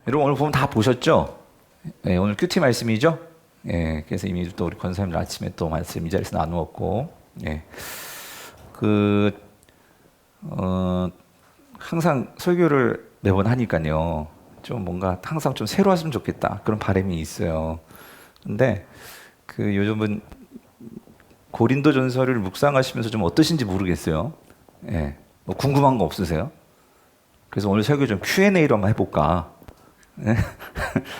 여러분 오늘 보면 다 보셨죠? 예, 오늘 큐티 말씀이죠? 예, 그래서 이미 또 우리 권사님들 아침에 또 말씀 이 자리에서 나누었고, 예, 그, 항상 설교를 매번 하니까요. 좀 뭔가 항상 좀 새로 왔으면 좋겠다. 그런 바람이 있어요. 근데 그 요즘은 고린도전서를 묵상하시면서 좀 어떠신지 모르겠어요. 예, 뭐 궁금한 거 없으세요? 그래서 오늘 설교 좀 Q&A로 한번 해볼까? 예?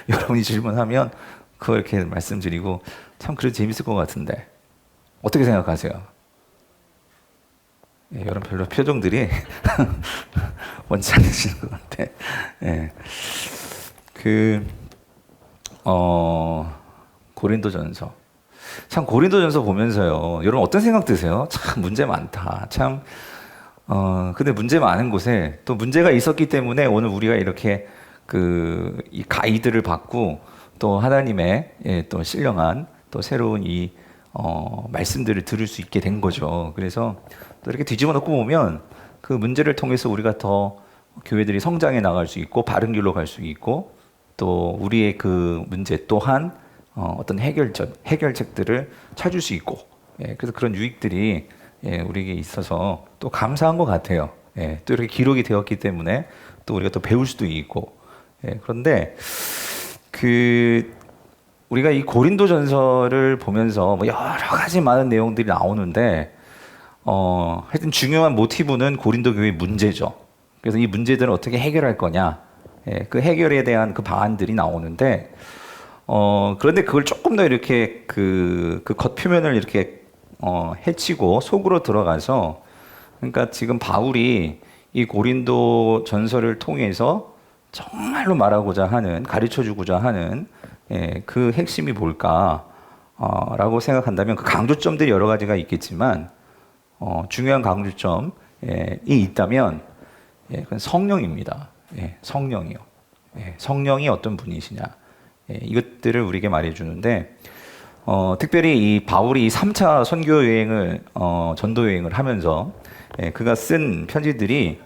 여러분이 질문하면 그거 이렇게 말씀드리고 참 그래도 재밌을 것 같은데 어떻게 생각하세요? 예, 여러분 별로 표정들이 원치 않으시는 것 같아. 예. 고린도전서. 참 고린도전서 보면서요. 여러분 어떤 생각 드세요? 참 문제 많다. 참 근데 문제 많은 곳에 또 문제가 있었기 때문에 오늘 우리가 이렇게 이 가이드를 받고 또 하나님의 또 신령한 또 새로운 말씀들을 들을 수 있게 된 거죠. 그래서 또 이렇게 뒤집어 놓고 보면 그 문제를 통해서 우리가 더 교회들이 성장해 나갈 수 있고 바른 길로 갈 수 있고 또 우리의 그 문제 또한 어떤 해결책들을 찾을 수 있고 그래서 그런 유익들이 우리에게 있어서 또 감사한 것 같아요. 또 이렇게 기록이 되었기 때문에 또 우리가 또 배울 수도 있고 그런데 우리가 이 고린도전서를 보면서 뭐 여러 가지 많은 내용들이 나오는데 하여튼 중요한 모티브는 고린도 교회의 문제죠. 그래서 이 문제들을 어떻게 해결할 거냐, 그 해결에 대한 그 방안들이 나오는데 그런데 그걸 조금 더 이렇게 그 겉표면을 이렇게 해치고 속으로 들어가서 그러니까 지금 바울이 이 고린도 전서를 통해서 정말로 말하고자 하는 가르쳐주고자 하는 그 핵심이 뭘까 라고 생각한다면 그 강조점들이 여러 가지가 있겠지만 중요한 강조점이 있다면 그건 성령입니다. 성령이요. 성령이 어떤 분이시냐 이것들을 우리에게 말해주는데 특별히 이 바울이 3차 선교 여행을 전도 여행을 하면서 그가 쓴 편지들이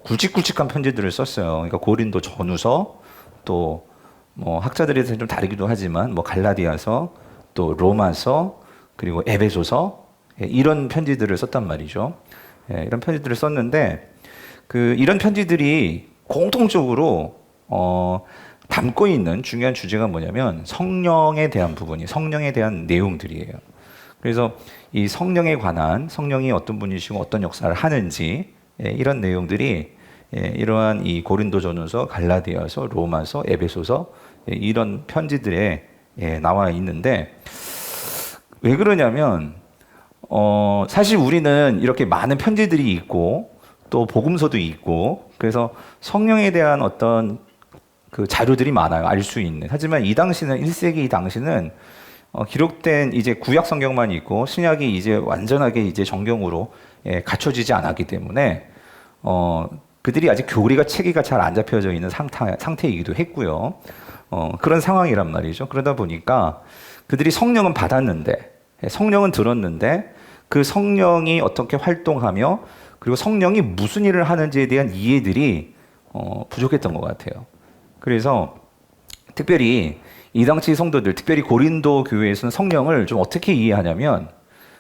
굵직굵직한 편지들을 썼어요. 그러니까 고린도 전후서 또 뭐 학자들에서 좀 다르기도 하지만 뭐 갈라디아서 또 로마서 그리고 에베소서 이런 편지들을 썼단 말이죠. 이런 편지들을 썼는데 이런 편지들이 공통적으로 담고 있는 중요한 주제가 뭐냐면 성령에 대한 부분이 성령에 대한 내용들이에요. 그래서 이 성령에 관한 성령이 어떤 분이시고 어떤 역사를 하는지 이런 내용들이 이러한 이 고린도전후서, 갈라디아서, 로마서, 에베소서 이런 편지들에 나와 있는데 왜 그러냐면 사실 우리는 이렇게 많은 편지들이 있고 또 복음서도 있고 그래서 성령에 대한 어떤 그 자료들이 많아요. 알 수 있는. 하지만 이 당시는 1세기 이 당시는 기록된 이제 구약 성경만 있고 신약이 이제 완전하게 이제 정경으로 갖춰지지 않았기 때문에 그들이 아직 교리가 체계가 잘 안 잡혀져 있는 상태이기도 했고요. 그런 상황이란 말이죠. 그러다 보니까 그들이 성령은 받았는데 성령은 들었는데 그 성령이 어떻게 활동하며 그리고 성령이 무슨 일을 하는지에 대한 이해들이 부족했던 것 같아요. 그래서 특별히 이 당시 성도들, 특별히 고린도 교회에서는 성령을 좀 어떻게 이해하냐면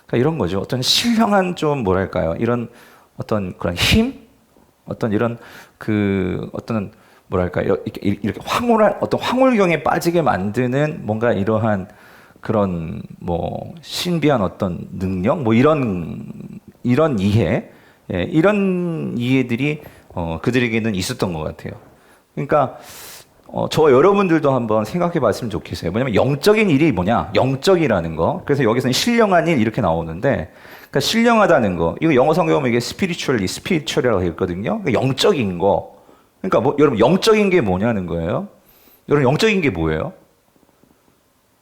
그러니까 이런 거죠. 어떤 신령한 좀 뭐랄까요? 이런 어떤 그런 힘, 어떤 이런 어떤 뭐랄까요? 이렇게 황홀한 어떤 황홀경에 빠지게 만드는 뭔가 이러한 그런 뭐 신비한 어떤 능력, 뭐 이런 이해, 이런 이해들이 그들에게는 있었던 것 같아요. 그러니까 저와 여러분들도 한번 생각해 봤으면 좋겠어요. 뭐냐면 영적인 일이 뭐냐? 영적이라는 거. 그래서 여기서는 신령한 일 이렇게 나오는데 그러니까 신령하다는 거. 이거 영어 성경에 보면 이게 스피리추얼이라고 했거든요. 그러니까 영적인 거. 그러니까 뭐 여러분 영적인 게 뭐냐는 거예요. 여러분 영적인 게 뭐예요?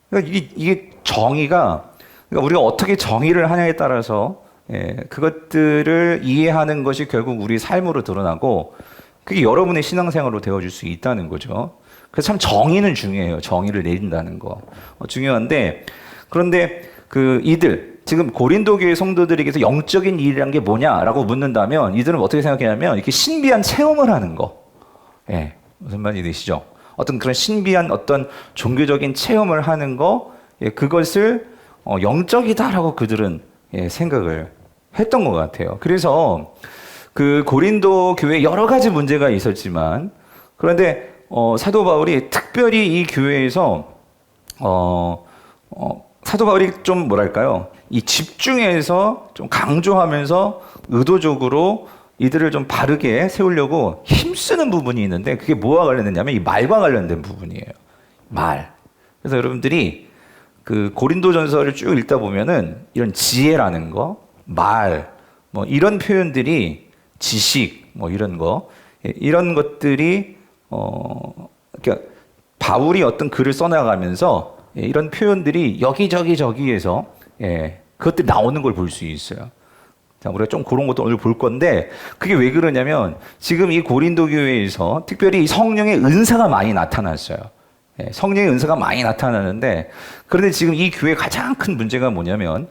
그러니까 이게 정의가 그러니까 우리가 어떻게 정의를 하냐에 따라서 그것들을 이해하는 것이 결국 우리 삶으로 드러나고 그게 여러분의 신앙생활로 되어줄 수 있다는 거죠. 그래서 참 정의는 중요해요. 정의를 내린다는 거 중요한데 그런데 지금 고린도 교회 성도들에게서 영적인 일이란 게 뭐냐라고 묻는다면 이들은 어떻게 생각하냐면 이렇게 신비한 체험을 하는 거, 무슨 말인지 되시죠? 어떤 그런 신비한 어떤 종교적인 체험을 하는 거, 그것을 영적이다라고 그들은 생각을 했던 것 같아요. 그래서 그 고린도 교회에 여러 가지 문제가 있었지만, 그런데 사도 바울이 특별히 이 교회에서 사도 바울이 좀 뭐랄까요, 이 집중해서 좀 강조하면서 의도적으로 이들을 좀 바르게 세우려고 힘쓰는 부분이 있는데, 그게 뭐와 관련됐냐면 이 말과 관련된 부분이에요. 말. 그래서 여러분들이 그 고린도전서를 쭉 읽다 보면은 이런 지혜라는 거, 말, 뭐 이런 표현들이, 지식, 뭐 이런 거, 이런 것들이 그러니까 바울이 어떤 글을 써나가면서 이런 표현들이 여기저기 저기에서 그것들이 나오는 걸 볼 수 있어요. 자, 우리가 좀 그런 것도 오늘 볼 건데, 그게 왜 그러냐면 지금 이 고린도 교회에서 특별히 성령의 은사가 많이 나타났어요. 성령의 은사가 많이 나타나는데, 그런데 지금 이 교회의 가장 큰 문제가 뭐냐면,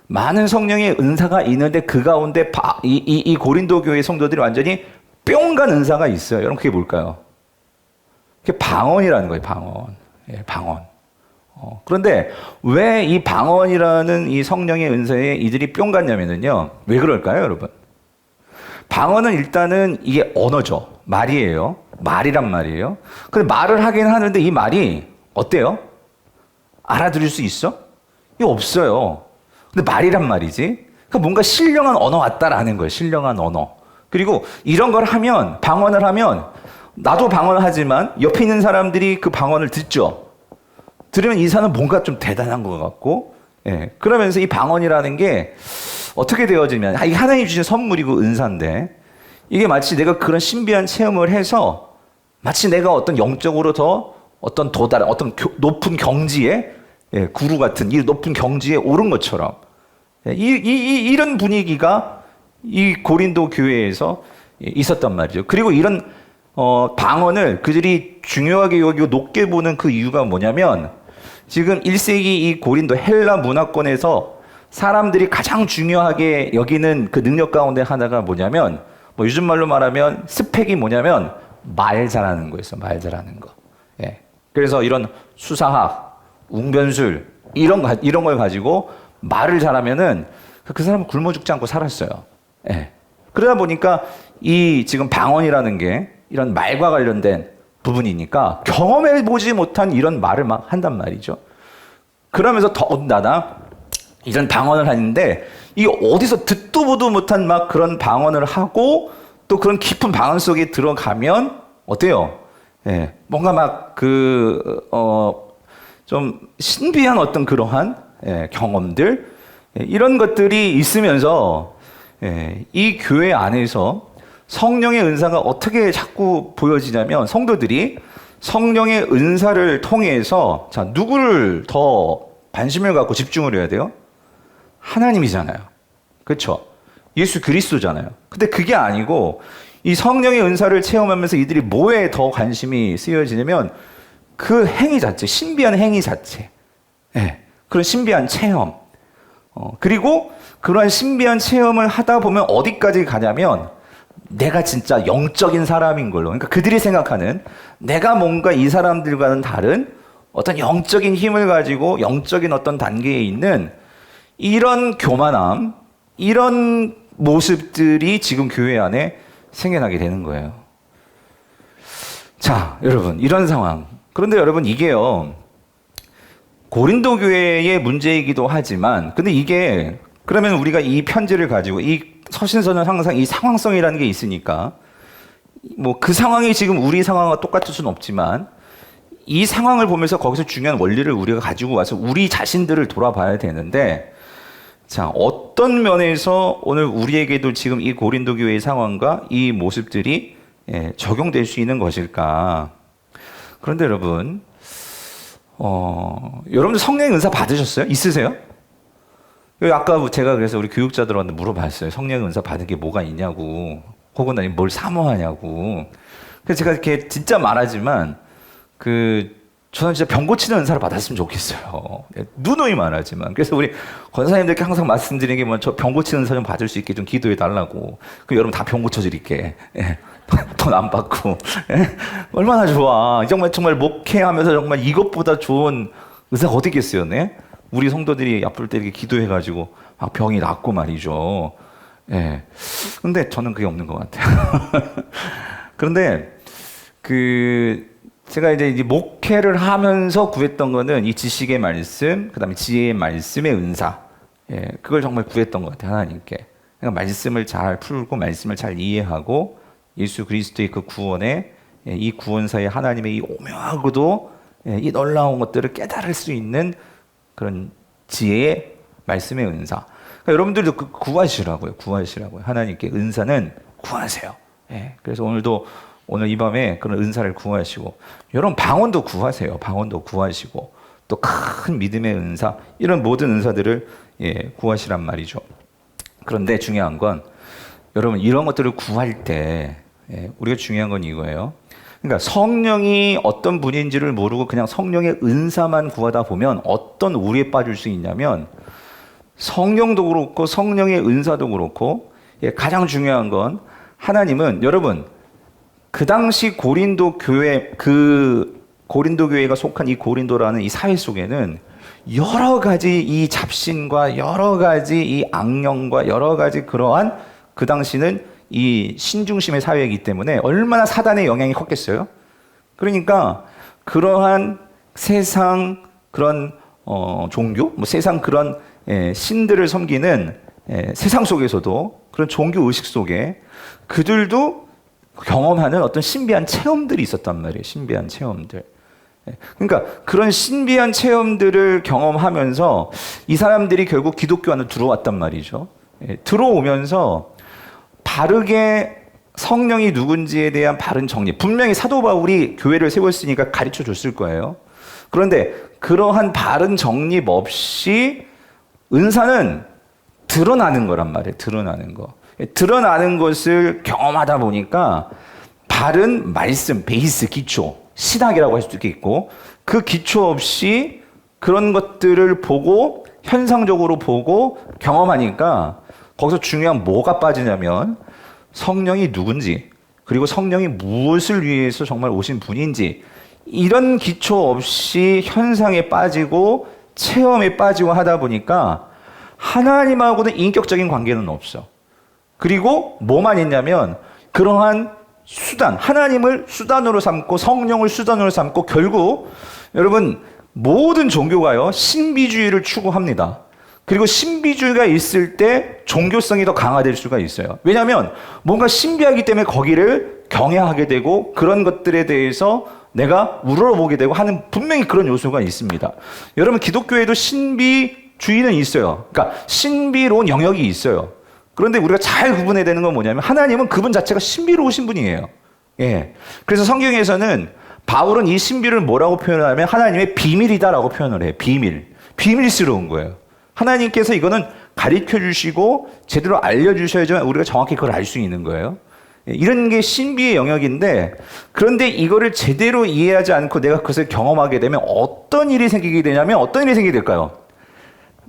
많은 성령의 은사가 있는데 그 가운데 이 고린도 교회 성도들이 완전히 뿅 간 은사가 있어요. 여러분, 그게 뭘까요? 그게 방언이라는 거예요. 방언. 방언. 그런데 왜 이 방언이라는 이 성령의 은사에 이들이 뿅 갔냐면요. 왜 그럴까요, 여러분? 방언은 일단은 이게 언어죠. 말이에요. 말이란 말이에요. 근데 말을 하긴 하는데 이 말이 어때요? 알아들을 수 있어? 이거 없어요. 근데 말이란 말이지. 그러니까 뭔가 신령한 언어 같다라는 거예요. 신령한 언어. 그리고 이런 걸 하면, 방언을 하면, 나도 방언을 하지만 옆에 있는 사람들이 그 방언을 듣죠. 들으면 이 사람은 뭔가 좀 대단한 것 같고, 그러면서 이 방언이라는 게 어떻게 되어지면, 이게 하나님 주신 선물이고 은사인데, 이게 마치 내가 그런 신비한 체험을 해서 마치 내가 어떤 영적으로 더 어떤 도달한 어떤 높은 경지에, 구루 같은 이 높은 경지에 오른 것처럼, 이런 분위기가 이 고린도 교회에서 있었단 말이죠. 그리고 이런 방언을 그들이 중요하게 여기고 높게 보는 그 이유가 뭐냐면, 지금 1세기 이 고린도 헬라 문화권에서 사람들이 가장 중요하게 여기는 그 능력 가운데 하나가 뭐냐면, 뭐 요즘 말로 말하면 스펙이 뭐냐면 말 잘하는 거였어. 말 잘하는 거. 그래서 이런 수사학, 웅변술 이런 걸 가지고 말을 잘하면은 그 사람은 굶어 죽지 않고 살았어요. 그러다 보니까 이 지금 방언이라는 게 이런 말과 관련된 부분이니까 경험해 보지 못한 이런 말을 막 한단 말이죠. 그러면서 더군다나 이런 방언을 하는데, 이 어디서 듣도 보도 못한 막 그런 방언을 하고 또 그런 깊은 방언 속에 들어가면 어때요? 뭔가 막 좀 신비한 어떤 그러한 경험들, 이런 것들이 있으면서 이 교회 안에서 성령의 은사가 어떻게 자꾸 보여지냐면, 성도들이 성령의 은사를 통해서 자, 누구를 더 관심을 갖고 집중을 해야 돼요? 하나님이잖아요. 그렇죠? 예수 그리스도잖아요. 근데 그게 아니고 이 성령의 은사를 체험하면서 이들이 뭐에 더 관심이 쓰여지냐면 그 행위 자체, 신비한 행위 자체, 그런 신비한 체험, 그리고 그러한 신비한 체험을 하다 보면 어디까지 가냐면 내가 진짜 영적인 사람인 걸로, 그러니까 그들이 생각하는 내가 뭔가 이 사람들과는 다른 어떤 영적인 힘을 가지고 영적인 어떤 단계에 있는 이런 교만함, 이런 모습들이 지금 교회 안에 생겨나게 되는 거예요. 자, 여러분, 이런 상황. 그런데 여러분, 이게요, 고린도 교회의 문제이기도 하지만, 근데 이게, 그러면 우리가 이 편지를 가지고, 이 서신서는 항상 이 상황성이라는 게 있으니까, 뭐 그 상황이 지금 우리 상황과 똑같을 수는 없지만, 이 상황을 보면서 거기서 중요한 원리를 우리가 가지고 와서 우리 자신들을 돌아봐야 되는데, 자, 어떤 면에서 오늘 우리에게도 지금 이 고린도 교회의 상황과 이 모습들이 적용될 수 있는 것일까? 그런데 여러분, 여러분들 성령의 은사 받으셨어요? 있으세요? 아까 제가 그래서 우리 교육자들한테 물어봤어요. 성령의 은사 받은 게 뭐가 있냐고, 혹은 뭘 사모하냐고. 그래서 제가 이렇게 진짜 말하지만, 저는 진짜 병 고치는 은사를 받았으면 좋겠어요. 누누이 말하지만. 그래서 우리 권사님들께 항상 말씀드리는 게 저 병 고치는 은사 좀 받을 수 있게 좀 기도해 달라고. 그 여러분 다 병 고쳐드릴게. 예. 돈 안 받고. 예. 얼마나 좋아. 정말 목회하면서 정말 이것보다 좋은 은사가 어디 있겠어요, 네? 우리 성도들이 아플 때 이렇게 기도해가지고 막 병이 낫고 말이죠. 예. 근데 저는 그게 없는 것 같아요. 그런데 제가 이제 목회를 하면서 구했던 거는 이 지식의 말씀, 그다음에 지혜의 말씀의 은사. 예, 그걸 정말 구했던 것 같아요, 하나님께. 그러니까 말씀을 잘 풀고 말씀을 잘 이해하고 예수 그리스도의 그 구원에 이 구원사의 하나님의 이 오묘하고도 이 놀라운 것들을 깨달을 수 있는 그런 지혜의 말씀의 은사. 그러니까 여러분들도 구하시라고요. 하나님께 은사는 구하세요. 예, 그래서 오늘 이 밤에 그런 은사를 구하시고, 여러분 방언도 구하세요. 방언도 구하시고, 또 큰 믿음의 은사, 이런 모든 은사들을 구하시란 말이죠. 그런데 중요한 건 여러분 이런 것들을 구할 때 우리가 중요한 건 이거예요. 그러니까 성령이 어떤 분인지를 모르고 그냥 성령의 은사만 구하다 보면 어떤 우리에 빠질 수 있냐면, 성령도 그렇고 성령의 은사도 그렇고, 가장 중요한 건 하나님은 여러분 그 당시 고린도 교회가 속한 이 고린도라는 이 사회 속에는 여러 가지 이 잡신과 여러 가지 이 악령과 여러 가지 그러한, 그 당시는 이 신중심의 사회이기 때문에 얼마나 사단의 영향이 컸겠어요. 그러니까 그러한 세상 그런 종교, 세상 그런 신들을 섬기는 세상 속에서도 그런 종교 의식 속에 그들도 경험하는 어떤 신비한 체험들이 있었단 말이에요. 신비한 체험들. 그러니까 그런 신비한 체험들을 경험하면서 이 사람들이 결국 기독교 안으로 들어왔단 말이죠. 들어오면서 바르게 성령이 누군지에 대한 바른 정리, 분명히 사도 바울이 교회를 세웠으니까 가르쳐 줬을 거예요. 그런데 그러한 바른 정립 없이 은사는 드러나는 거란 말이에요. 드러나는 것을 경험하다 보니까 바른 말씀, 베이스, 기초, 신학이라고 할 수도 있겠고, 그 기초 없이 그런 것들을 보고 현상적으로 보고 경험하니까 거기서 중요한 뭐가 빠지냐면 성령이 누군지, 그리고 성령이 무엇을 위해서 정말 오신 분인지, 이런 기초 없이 현상에 빠지고 체험에 빠지고 하다 보니까 하나님하고는 인격적인 관계는 없어. 그리고 뭐만 있냐면 그러한 수단, 하나님을 수단으로 삼고 성령을 수단으로 삼고, 결국 여러분 모든 종교가요 신비주의를 추구합니다. 그리고 신비주의가 있을 때 종교성이 더 강화될 수가 있어요. 왜냐하면 뭔가 신비하기 때문에 거기를 경외하게 되고 그런 것들에 대해서 내가 우러러보게 되고 하는, 분명히 그런 요소가 있습니다. 여러분 기독교에도 신비주의는 있어요. 그러니까 신비로운 영역이 있어요. 그런데 우리가 잘 구분해야 되는 건 뭐냐면 하나님은 그분 자체가 신비로우신 분이에요. 예. 그래서 성경에서는 바울은 이 신비를 뭐라고 표현하냐면 하나님의 비밀이다라고 표현을 해요. 비밀스러운 거예요. 하나님께서 이거는 가르쳐 주시고 제대로 알려주셔야지만 우리가 정확히 그걸 알 수 있는 거예요. 이런 게 신비의 영역인데, 그런데 이거를 제대로 이해하지 않고 내가 그것을 경험하게 되면 어떤 일이 생기게 되냐면, 어떤 일이 생기게 될까요?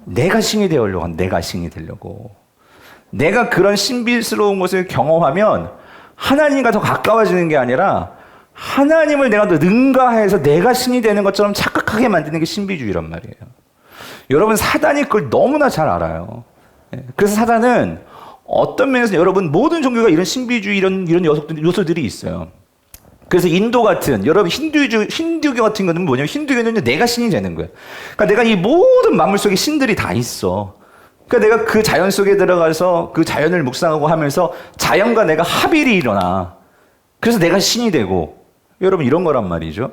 내가 신이 되려고 한다. 내가 그런 신비스러운 것을 경험하면 하나님과 더 가까워지는 게 아니라 하나님을 내가 더 능가해서 내가 신이 되는 것처럼 착각하게 만드는 게 신비주의란 말이에요. 여러분 사단이 그걸 너무나 잘 알아요. 그래서 사단은 어떤 면에서 여러분 모든 종교가 이런 신비주의 이런 요소들이 있어요. 그래서 인도 같은, 여러분 힌두교 같은 거는 뭐냐면 힌두교는 내가 신이 되는 거예요. 그러니까 내가 이 모든 만물 속에 신들이 다 있어. 그러니까 내가 그 자연 속에 들어가서 그 자연을 묵상하고 하면서 자연과 내가 합일이 일어나. 그래서 내가 신이 되고, 여러분 이런 거란 말이죠.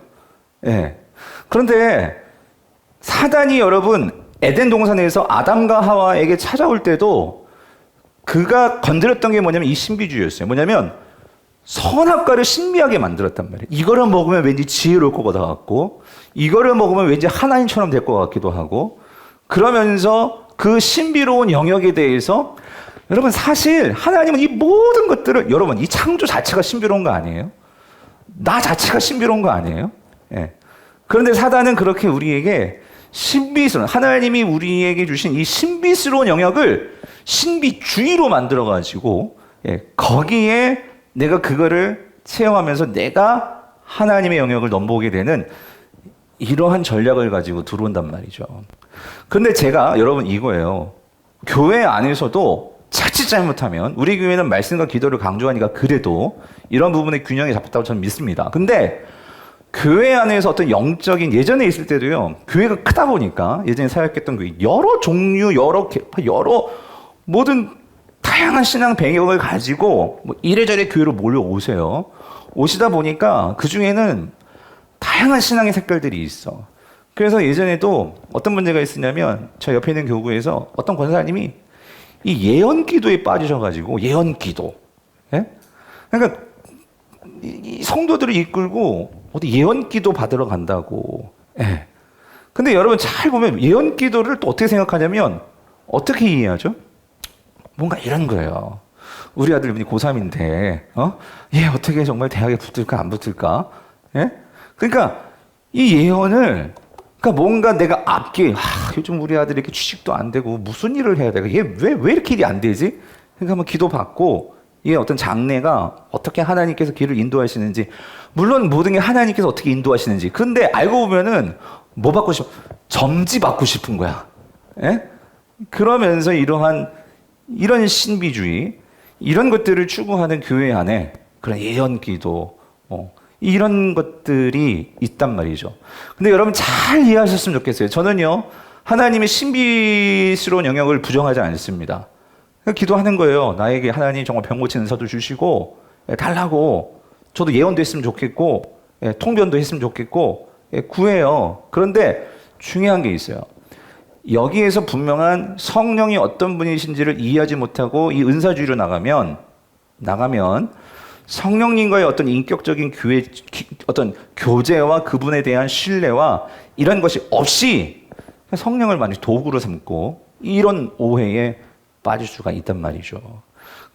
예. 그런데 사단이 여러분 에덴 동산에서 아담과 하와에게 찾아올 때도 그가 건드렸던 게 뭐냐면 이 신비주의였어요. 뭐냐면 선악과를 신비하게 만들었단 말이에요. 이거를 먹으면 왠지 지혜로울 것 같고, 이거를 먹으면 왠지 하나님처럼 될 것 같기도 하고, 그러면서 그 신비로운 영역에 대해서, 여러분 사실 하나님은 이 모든 것들을, 여러분 이 창조 자체가 신비로운 거 아니에요? 나 자체가 신비로운 거 아니에요? 예. 그런데 사단은 그렇게 우리에게 신비스러운, 하나님이 우리에게 주신 이 신비스러운 영역을 신비주의로 만들어가지고, 거기에 내가 그거를 체험하면서 내가 하나님의 영역을 넘보게 되는 이러한 전략을 가지고 들어온단 말이죠. 근데 제가 여러분 이거예요. 교회 안에서도 자칫 잘못하면, 우리 교회는 말씀과 기도를 강조하니까 그래도 이런 부분의 균형이 잡혔다고 저는 믿습니다. 근데 교회 안에서 어떤 영적인, 예전에 있을 때도요, 교회가 크다 보니까 예전에 사역했던 교회 여러 종류, 여러 모든 다양한 신앙 배경을 가지고 뭐 이래저래 교회로 몰려오세요. 오시다 보니까 그 중에는 다양한 신앙의 색깔들이 있어. 그래서 예전에도 어떤 문제가 있었냐면, 저 옆에 있는 교구에서 어떤 권사님이 이 예언 기도에 빠지셔가지고, 예언 기도. 예? 그러니까 이 성도들을 이끌고 어디 예언 기도 받으러 간다고. 예. 근데 여러분 잘 보면 예언 기도를 또 어떻게 생각하냐면, 어떻게 이해하죠? 뭔가 이런 거예요. 우리 아들 이번이 고3인데, 얘 어떻게 정말 대학에 붙을까, 안 붙을까? 예? 그러니까 이 예언을, 그러니까 뭔가 내가 앞뒤, 요즘 우리 아들이 이렇게 취직도 안 되고 무슨 일을 해야 돼? 얘 왜 이렇게 일이 안 되지? 그러니까 한번 기도 받고, 이게 어떤 장래가 어떻게 하나님께서 길을 인도하시는지, 물론 모든 게 하나님께서 어떻게 인도하시는지. 근데 알고 보면은 뭐 받고 싶어? 점지 받고 싶은 거야. 예? 그러면서 이런 신비주의, 이런 것들을 추구하는 교회 안에 그런 예언 기도, 이런 것들이 있단 말이죠. 근데 여러분 잘 이해하셨으면 좋겠어요. 저는요, 하나님의 신비스러운 영역을 부정하지 않습니다. 기도하는 거예요. 나에게 하나님 정말 병 고치는 은사도 주시고, 달라고. 저도 예언도 했으면 좋겠고, 통변도 했으면 좋겠고, 구해요. 그런데 중요한 게 있어요. 여기에서 분명한 성령이 어떤 분이신지를 이해하지 못하고 이 은사주의로 나가면 성령님과의 어떤 인격적인 어떤 교제와 그분에 대한 신뢰와 이런 것이 없이 성령을 많이 도구로 삼고, 이런 오해에 빠질 수가 있단 말이죠.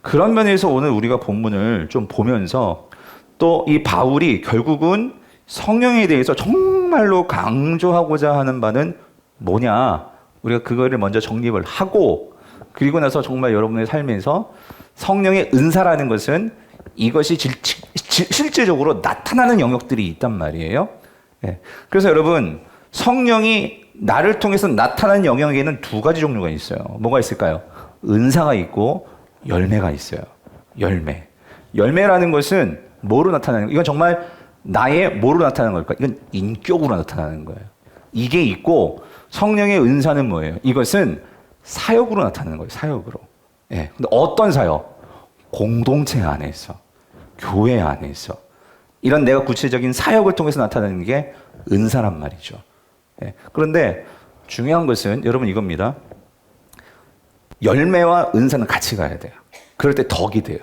그런 면에서 오늘 우리가 본문을 좀 보면서, 또 이 바울이 결국은 성령에 대해서 정말로 강조하고자 하는 바는 뭐냐, 우리가 그거를 먼저 정립을 하고, 그리고 나서 정말 여러분의 삶에서 성령의 은사라는 것은 이것이 실제적으로 나타나는 영역들이 있단 말이에요. 그래서 여러분, 성령이 나를 통해서 나타나는 영역에는 두 가지 종류가 있어요. 뭐가 있을까요? 은사가 있고 열매가 있어요. 열매라는 것은 뭐로 나타나는 거예요? 이건 정말 나의 뭐로 나타나는 걸까? 이건 인격으로 나타나는 거예요. 이게 있고, 성령의 은사는 뭐예요? 이것은 사역으로 나타나는 거예요. 사역으로. 근데 어떤 사역? 공동체 안에서, 교회 안에서, 이런 내가 구체적인 사역을 통해서 나타나는 게 은사란 말이죠. 그런데 중요한 것은 여러분 이겁니다. 열매와 은사는 같이 가야 돼요. 그럴 때 덕이 돼요.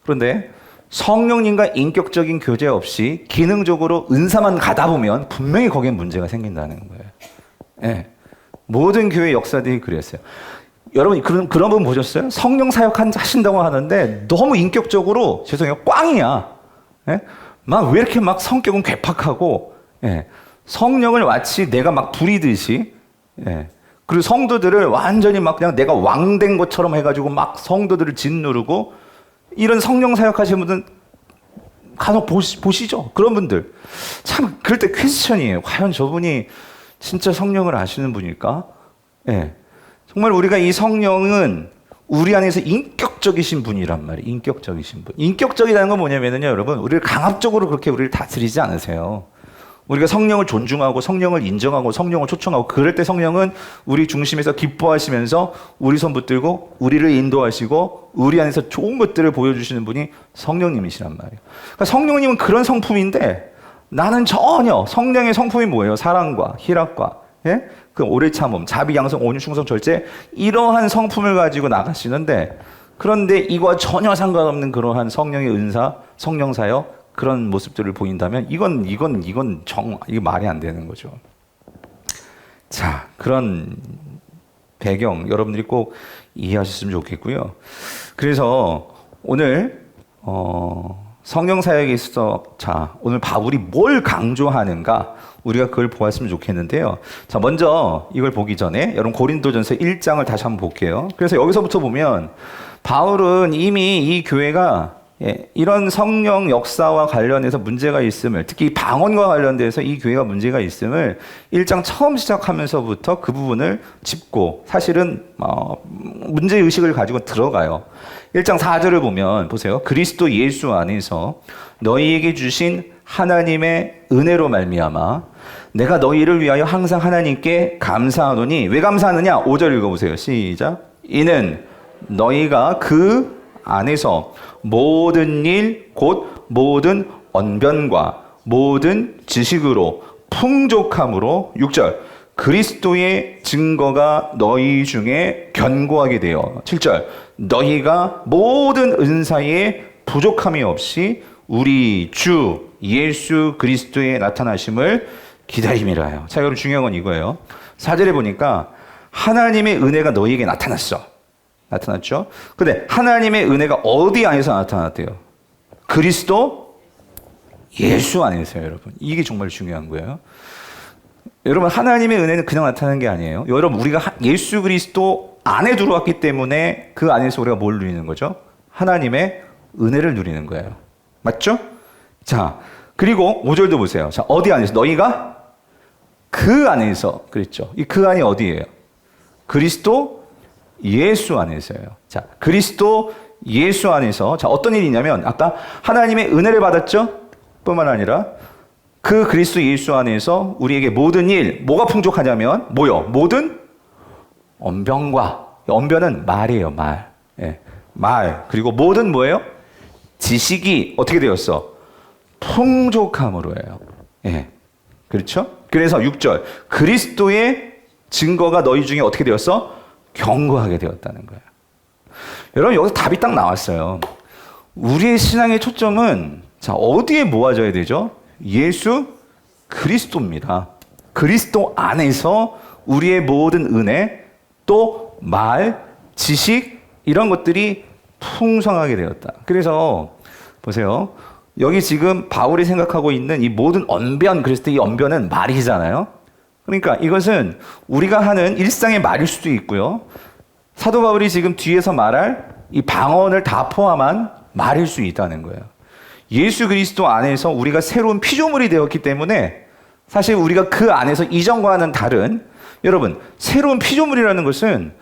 그런데 성령님과 인격적인 교제 없이 기능적으로 은사만 가다 보면 분명히 거기에 문제가 생긴다는 거예요. 모든 교회 역사들이 그랬어요. 여러분 그런 분 보셨어요? 성령 사역 하신다고 하는데 너무 인격적으로, 죄송해요, 꽝이야. 막 왜 이렇게 막 성격은 괴팍하고, 성령을 마치 내가 막 부리듯이, 그리고 성도들을 완전히 막 그냥 내가 왕된 것처럼 해가지고 막 성도들을 짓누르고, 이런 성령 사역하시는 분들은 간혹 보시죠? 그런 분들. 참, 그럴 때 퀘스천이에요. 과연 저분이 진짜 성령을 아시는 분일까? 정말 우리가 이 성령은 우리 안에서 인격적이신 분이란 말이에요. 인격적이신 분. 인격적이라는 건 뭐냐면요, 여러분, 우리를 강압적으로 그렇게 우리를 다스리지 않으세요. 우리가 성령을 존중하고 성령을 인정하고 성령을 초청하고, 그럴 때 성령은 우리 중심에서 기뻐하시면서 우리 손 붙들고 우리를 인도하시고 우리 안에서 좋은 것들을 보여주시는 분이 성령님이시란 말이에요. 그러니까 성령님은 그런 성품인데, 나는 전혀, 성령의 성품이 뭐예요? 사랑과 희락과, 그 오래 참음, 자비, 양성, 온유, 충성, 절제, 이러한 성품을 가지고 나가시는데, 그런데 이거와 전혀 상관없는 그러한 성령의 은사, 성령 사역, 그런 모습들을 보인다면 이게 말이 안 되는 거죠. 자, 그런 배경 여러분들이 꼭 이해하셨으면 좋겠고요. 그래서 오늘 성령 사역에 있어서 자, 오늘 바울이 뭘 강조하는가 우리가 그걸 보았으면 좋겠는데요. 자, 먼저 이걸 보기 전에 여러분 고린도전서 1장을 다시 한번 볼게요. 그래서 여기서부터 보면 바울은 이미 이 교회가 이런 성령 역사와 관련해서 문제가 있음을, 특히 방언과 관련돼서 이 교회가 문제가 있음을 1장 처음 시작하면서부터 그 부분을 짚고 사실은 문제의식을 가지고 들어가요. 1장 4절을 보면 보세요. 그리스도 예수 안에서 너희에게 주신 하나님의 은혜로 말미암아 내가 너희를 위하여 항상 하나님께 감사하노니, 왜 감사하느냐? 5절 읽어보세요. 시작. 이는 너희가 그 안에서 모든 일 곧 모든 언변과 모든 지식으로 풍족함으로 6절 그리스도의 증거가 너희 중에 견고하게 되어 7절 너희가 모든 은사에 부족함이 없이 우리 주 예수 그리스도의 나타나심을 기다림이라요. 자, 여러분 중요한 건 이거예요. 4절에 보니까 하나님의 은혜가 너희에게 나타났죠? 근데 하나님의 은혜가 어디 안에서 나타났대요? 그리스도 예수 안에서요, 여러분. 이게 정말 중요한 거예요. 여러분, 하나님의 은혜는 그냥 나타나는 게 아니에요. 여러분, 우리가 예수 그리스도 안에 들어왔기 때문에 그 안에서 우리가 뭘 누리는 거죠? 하나님의 은혜를 누리는 거예요. 맞죠? 자, 그리고 5절도 보세요. 자, 어디 안에서? 너희가 그 안에서 그랬죠. 이 그 안이 어디예요? 그리스도 예수 안에서요. 자, 그리스도 예수 안에서 자, 어떤 일이 있냐면 아까 하나님의 은혜를 받았죠? 뿐만 아니라 그 그리스도 예수 안에서 우리에게 모든 일, 뭐가 풍족하냐면 뭐요? 모든 언변과, 언변은 말이에요, 말. 예, 말. 그리고 모든 뭐예요? 지식이 어떻게 되었어? 풍족함으로예요. 예. 그렇죠? 그래서 6절. 그리스도의 증거가 너희 중에 어떻게 되었어? 견고하게 되었다는 거예요. 여러분, 여기서 답이 딱 나왔어요. 우리의 신앙의 초점은 자, 어디에 모아져야 되죠? 예수 그리스도입니다. 그리스도 안에서 우리의 모든 은혜, 또 말, 지식 이런 것들이 풍성하게 되었다. 그래서 보세요. 여기 지금 바울이 생각하고 있는 이 모든 언변, 그랬을 때 이 언변은 말이잖아요. 그러니까 이것은 우리가 하는 일상의 말일 수도 있고요. 사도 바울이 지금 뒤에서 말할 이 방언을 다 포함한 말일 수 있다는 거예요. 예수 그리스도 안에서 우리가 새로운 피조물이 되었기 때문에 사실 우리가 그 안에서 이전과는 다른, 여러분, 새로운 피조물이라는 것은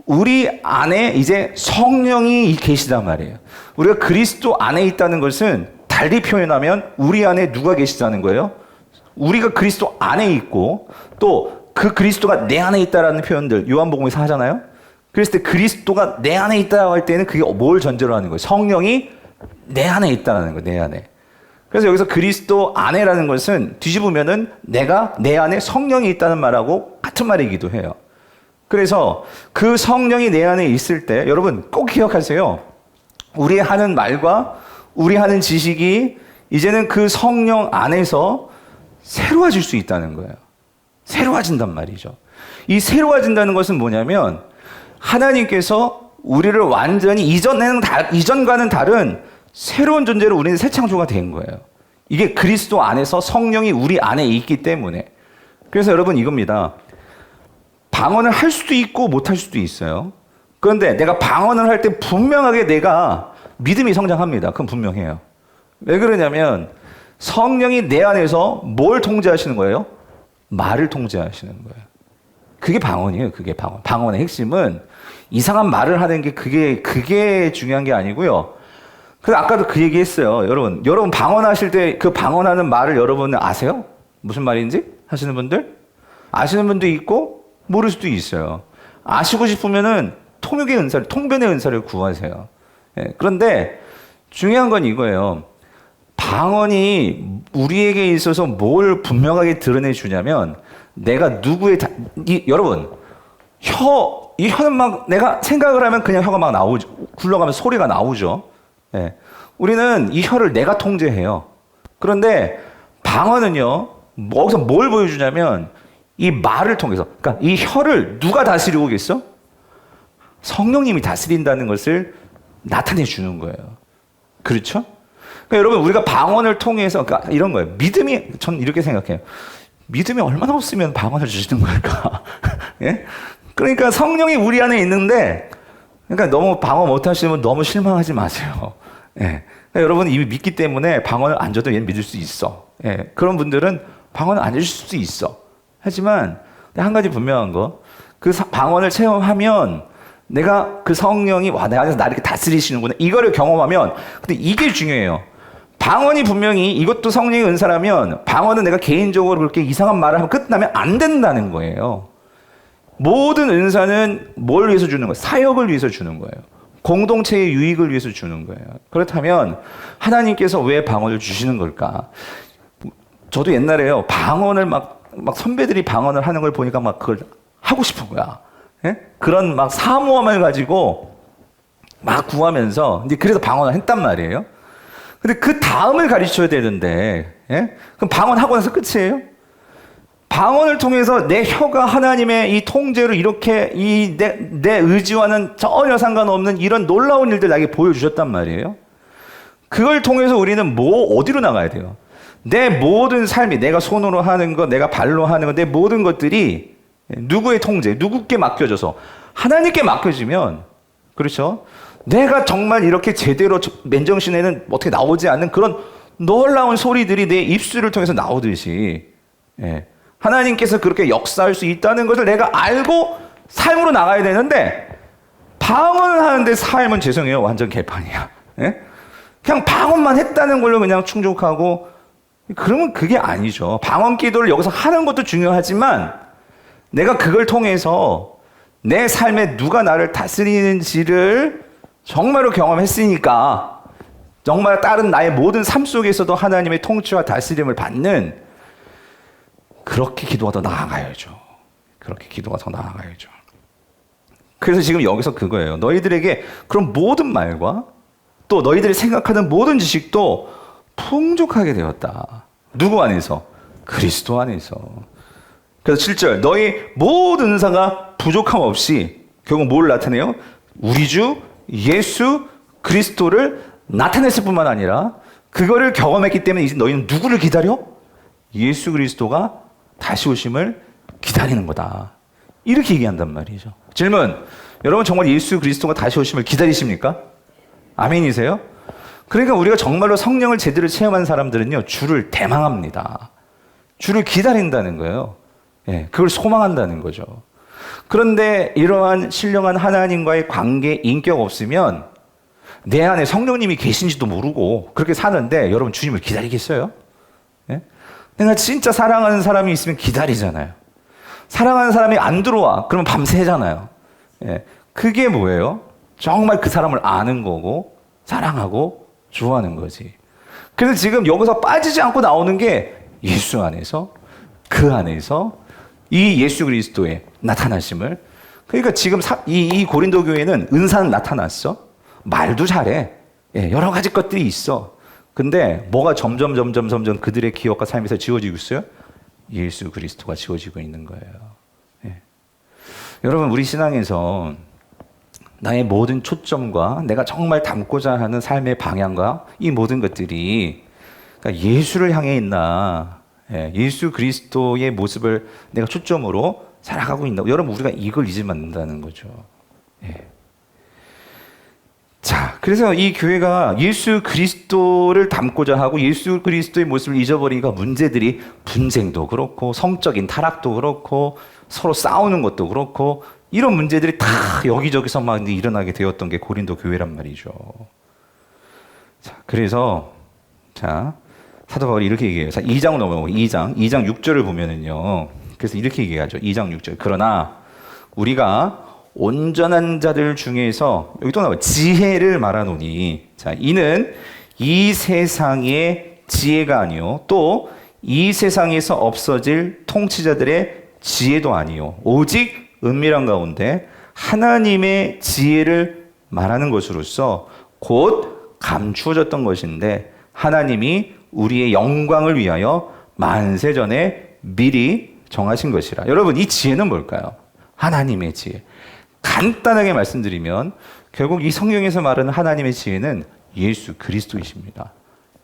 우리 안에 이제 성령이 계시단 말이에요. 우리가 그리스도 안에 있다는 것은 달리 표현하면 우리 안에 누가 계시다는 거예요? 우리가 그리스도 안에 있고 또 그 그리스도가 내 안에 있다라는 표현들 요한복음에서 하잖아요. 그랬을 때 그리스도가 내 안에 있다고 할 때는 그게 뭘 전제로 하는 거예요? 성령이 내 안에 있다는 거예요. 내 안에. 그래서 여기서 그리스도 안에라는 것은 뒤집으면은 내가 내 안에 성령이 있다는 말하고 같은 말이기도 해요. 그래서 그 성령이 내 안에 있을 때 여러분 꼭 기억하세요. 우리 하는 말과 우리 하는 지식이 이제는 그 성령 안에서 새로워질 수 있다는 거예요. 새로워진단 말이죠. 이 새로워진다는 것은 뭐냐면 하나님께서 우리를 완전히 이전과는 다른 새로운 존재로 우리는 새 창조가 된 거예요. 이게 그리스도 안에서 성령이 우리 안에 있기 때문에. 그래서 여러분 이겁니다. 방언을 할 수도 있고 못할 수도 있어요. 그런데 내가 방언을 할 때 분명하게 내가 믿음이 성장합니다. 그건 분명해요. 왜 그러냐면 성령이 내 안에서 뭘 통제하시는 거예요? 말을 통제하시는 거예요. 그게 방언이에요. 그게 방언. 방언의 핵심은 이상한 말을 하는 게 그게 중요한 게 아니고요. 그래서 아까도 그 얘기 했어요. 여러분 방언하실 때 그 방언하는 말을 여러분은 아세요? 무슨 말인지? 하시는 분들? 아시는 분도 있고 모를 수도 있어요. 아시고 싶으면은 통변의 은사를 구하세요. 예, 그런데 중요한 건 이거예요. 방언이 우리에게 있어서 뭘 분명하게 드러내 주냐면 내가 여러분 이 혀는 막 내가 생각을 하면 그냥 혀가 막 나오죠. 굴러가면서 소리가 나오죠. 예. 우리는 이 혀를 내가 통제해요. 그런데 방언은요, 여기서 뭘 보여주냐면 이 말을 통해서, 그러니까 이 혀를 누가 다스리고 계셔? 성령님이 다스린다는 것을 나타내 주는 거예요. 그렇죠? 그러니까 여러분 우리가 방언을 통해서 그러니까 이런 거예요. 믿음이 전 이렇게 생각해요. 믿음이 얼마나 없으면 방언을 주시는 걸까? 예? 그러니까 성령이 우리 안에 있는데 그러니까 너무 방언 못 하시면 너무 실망하지 마세요. 예. 그러니까 여러분 이미 믿기 때문에 방언을 안 줘도 얘는 믿을 수 있어. 예. 그런 분들은 방언을 안 주실 수도 있어. 하지만 한 가지 분명한 거, 그 방언을 체험하면 내가 그 성령이 와, 내 안에서 나를 이렇게 다스리시는구나. 이거를 경험하면, 근데 이게 중요해요. 방언이 분명히 이것도 성령의 은사라면 방언은 내가 개인적으로 그렇게 이상한 말을 하면 끝나면 안 된다는 거예요. 모든 은사는 뭘 위해서 주는 거예요? 사역을 위해서 주는 거예요. 공동체의 유익을 위해서 주는 거예요. 그렇다면 하나님께서 왜 방언을 주시는 걸까? 저도 옛날에요. 방언을 막 선배들이 방언을 하는 걸 보니까 막 그걸 하고 싶은 거야. 예? 그런 막 사모함을 가지고 막 구하면서 이제 그래서 방언을 했단 말이에요. 근데 그 다음을 가르쳐야 되는데, 예? 그럼 방언하고 나서 끝이에요? 방언을 통해서 내 혀가 하나님의 이 통제로 이렇게 내 의지와는 전혀 상관없는 이런 놀라운 일들 나에게 보여주셨단 말이에요. 그걸 통해서 우리는 어디로 나가야 돼요? 내 모든 삶이 내가 손으로 하는 것, 내가 발로 하는 것, 내 모든 것들이 누구의 통제, 누구께 맡겨져서 하나님께 맡겨지면, 그렇죠? 내가 정말 이렇게 제대로 맨정신에는 어떻게 나오지 않는 그런 놀라운 소리들이 내 입술을 통해서 나오듯이, 예. 하나님께서 그렇게 역사할 수 있다는 것을 내가 알고 삶으로 나가야 되는데, 방언을 하는데 삶은 죄송해요. 완전 개판이야. 예? 그냥 방언만 했다는 걸로 그냥 충족하고, 그러면 그게 아니죠. 방언 기도를 여기서 하는 것도 중요하지만, 내가 그걸 통해서 내 삶에 누가 나를 다스리는지를 정말로 경험했으니까, 정말 다른 나의 모든 삶 속에서도 하나님의 통치와 다스림을 받는, 그렇게 기도가 더 나아가야죠. 그렇게 기도가 더 나아가야죠. 그래서 지금 여기서 그거예요. 너희들에게 그런 모든 말과 또 너희들이 생각하는 모든 지식도 풍족하게 되었다. 누구 안에서? 그리스도 안에서. 그래서 7절, 너희 모든 은사가 부족함 없이 결국 뭘 나타내요? 우리 주 예수 그리스도를 나타냈을 뿐만 아니라 그거를 경험했기 때문에 이제 너희는 누구를 기다려? 예수 그리스도가 다시 오심을 기다리는 거다. 이렇게 얘기한단 말이죠. 질문, 여러분 정말 예수 그리스도가 다시 오심을 기다리십니까? 아멘이세요? 그러니까 우리가 정말로 성령을 제대로 체험한 사람들은요, 주를 대망합니다. 주를 기다린다는 거예요. 예, 그걸 소망한다는 거죠. 그런데 이러한 신령한 하나님과의 관계, 인격 없으면 내 안에 성령님이 계신지도 모르고 그렇게 사는데 여러분 주님을 기다리겠어요? 예? 내가 진짜 사랑하는 사람이 있으면 기다리잖아요. 사랑하는 사람이 안 들어와. 그러면 밤새잖아요. 예. 그게 뭐예요? 정말 그 사람을 아는 거고 사랑하고 좋아하는 거지. 그래서 지금 여기서 빠지지 않고 나오는 게 예수 안에서, 그 안에서 이 예수 그리스도의 나타나심을. 그러니까 지금 이 고린도 교회는 은사는 나타났어. 말도 잘해. 예, 여러 가지 것들이 있어. 근데 뭐가 점점 그들의 기억과 삶에서 지워지고 있어요? 예수 그리스도가 지워지고 있는 거예요. 예. 여러분, 우리 신앙에서 나의 모든 초점과 내가 정말 담고자 하는 삶의 방향과 이 모든 것들이 그러니까 예수를 향해 있나, 예, 예수 그리스도의 모습을 내가 초점으로 살아가고 있나. 여러분, 우리가 이걸 잊으면 안 된다는 거죠. 예. 자, 그래서 이 교회가 예수 그리스도를 담고자 하고 예수 그리스도의 모습을 잊어버리니까 문제들이 분쟁도 그렇고 성적인 타락도 그렇고 서로 싸우는 것도 그렇고 이런 문제들이 다 여기저기서 막 일어나게 되었던 게 고린도 교회란 말이죠. 자, 그래서 사도 바울이 이렇게 얘기해요. 자, 2장으로 넘어가고 2장 6절을 보면은요. 그래서 이렇게 얘기하죠. 2장 6절. 그러나 우리가 온전한 자들 중에서 여기 또 나와요. 지혜를 말하노니. 자, 이는 이 세상의 지혜가 아니요 또 이 세상에서 없어질 통치자들의 지혜도 아니요 오직 은밀한 가운데 하나님의 지혜를 말하는 것으로서 곧 감추어졌던 것인데 하나님이 우리의 영광을 위하여 만세 전에 미리 정하신 것이라. 여러분, 이 지혜는 뭘까요? 하나님의 지혜. 간단하게 말씀드리면 결국 이 성경에서 말하는 하나님의 지혜는 예수 그리스도이십니다.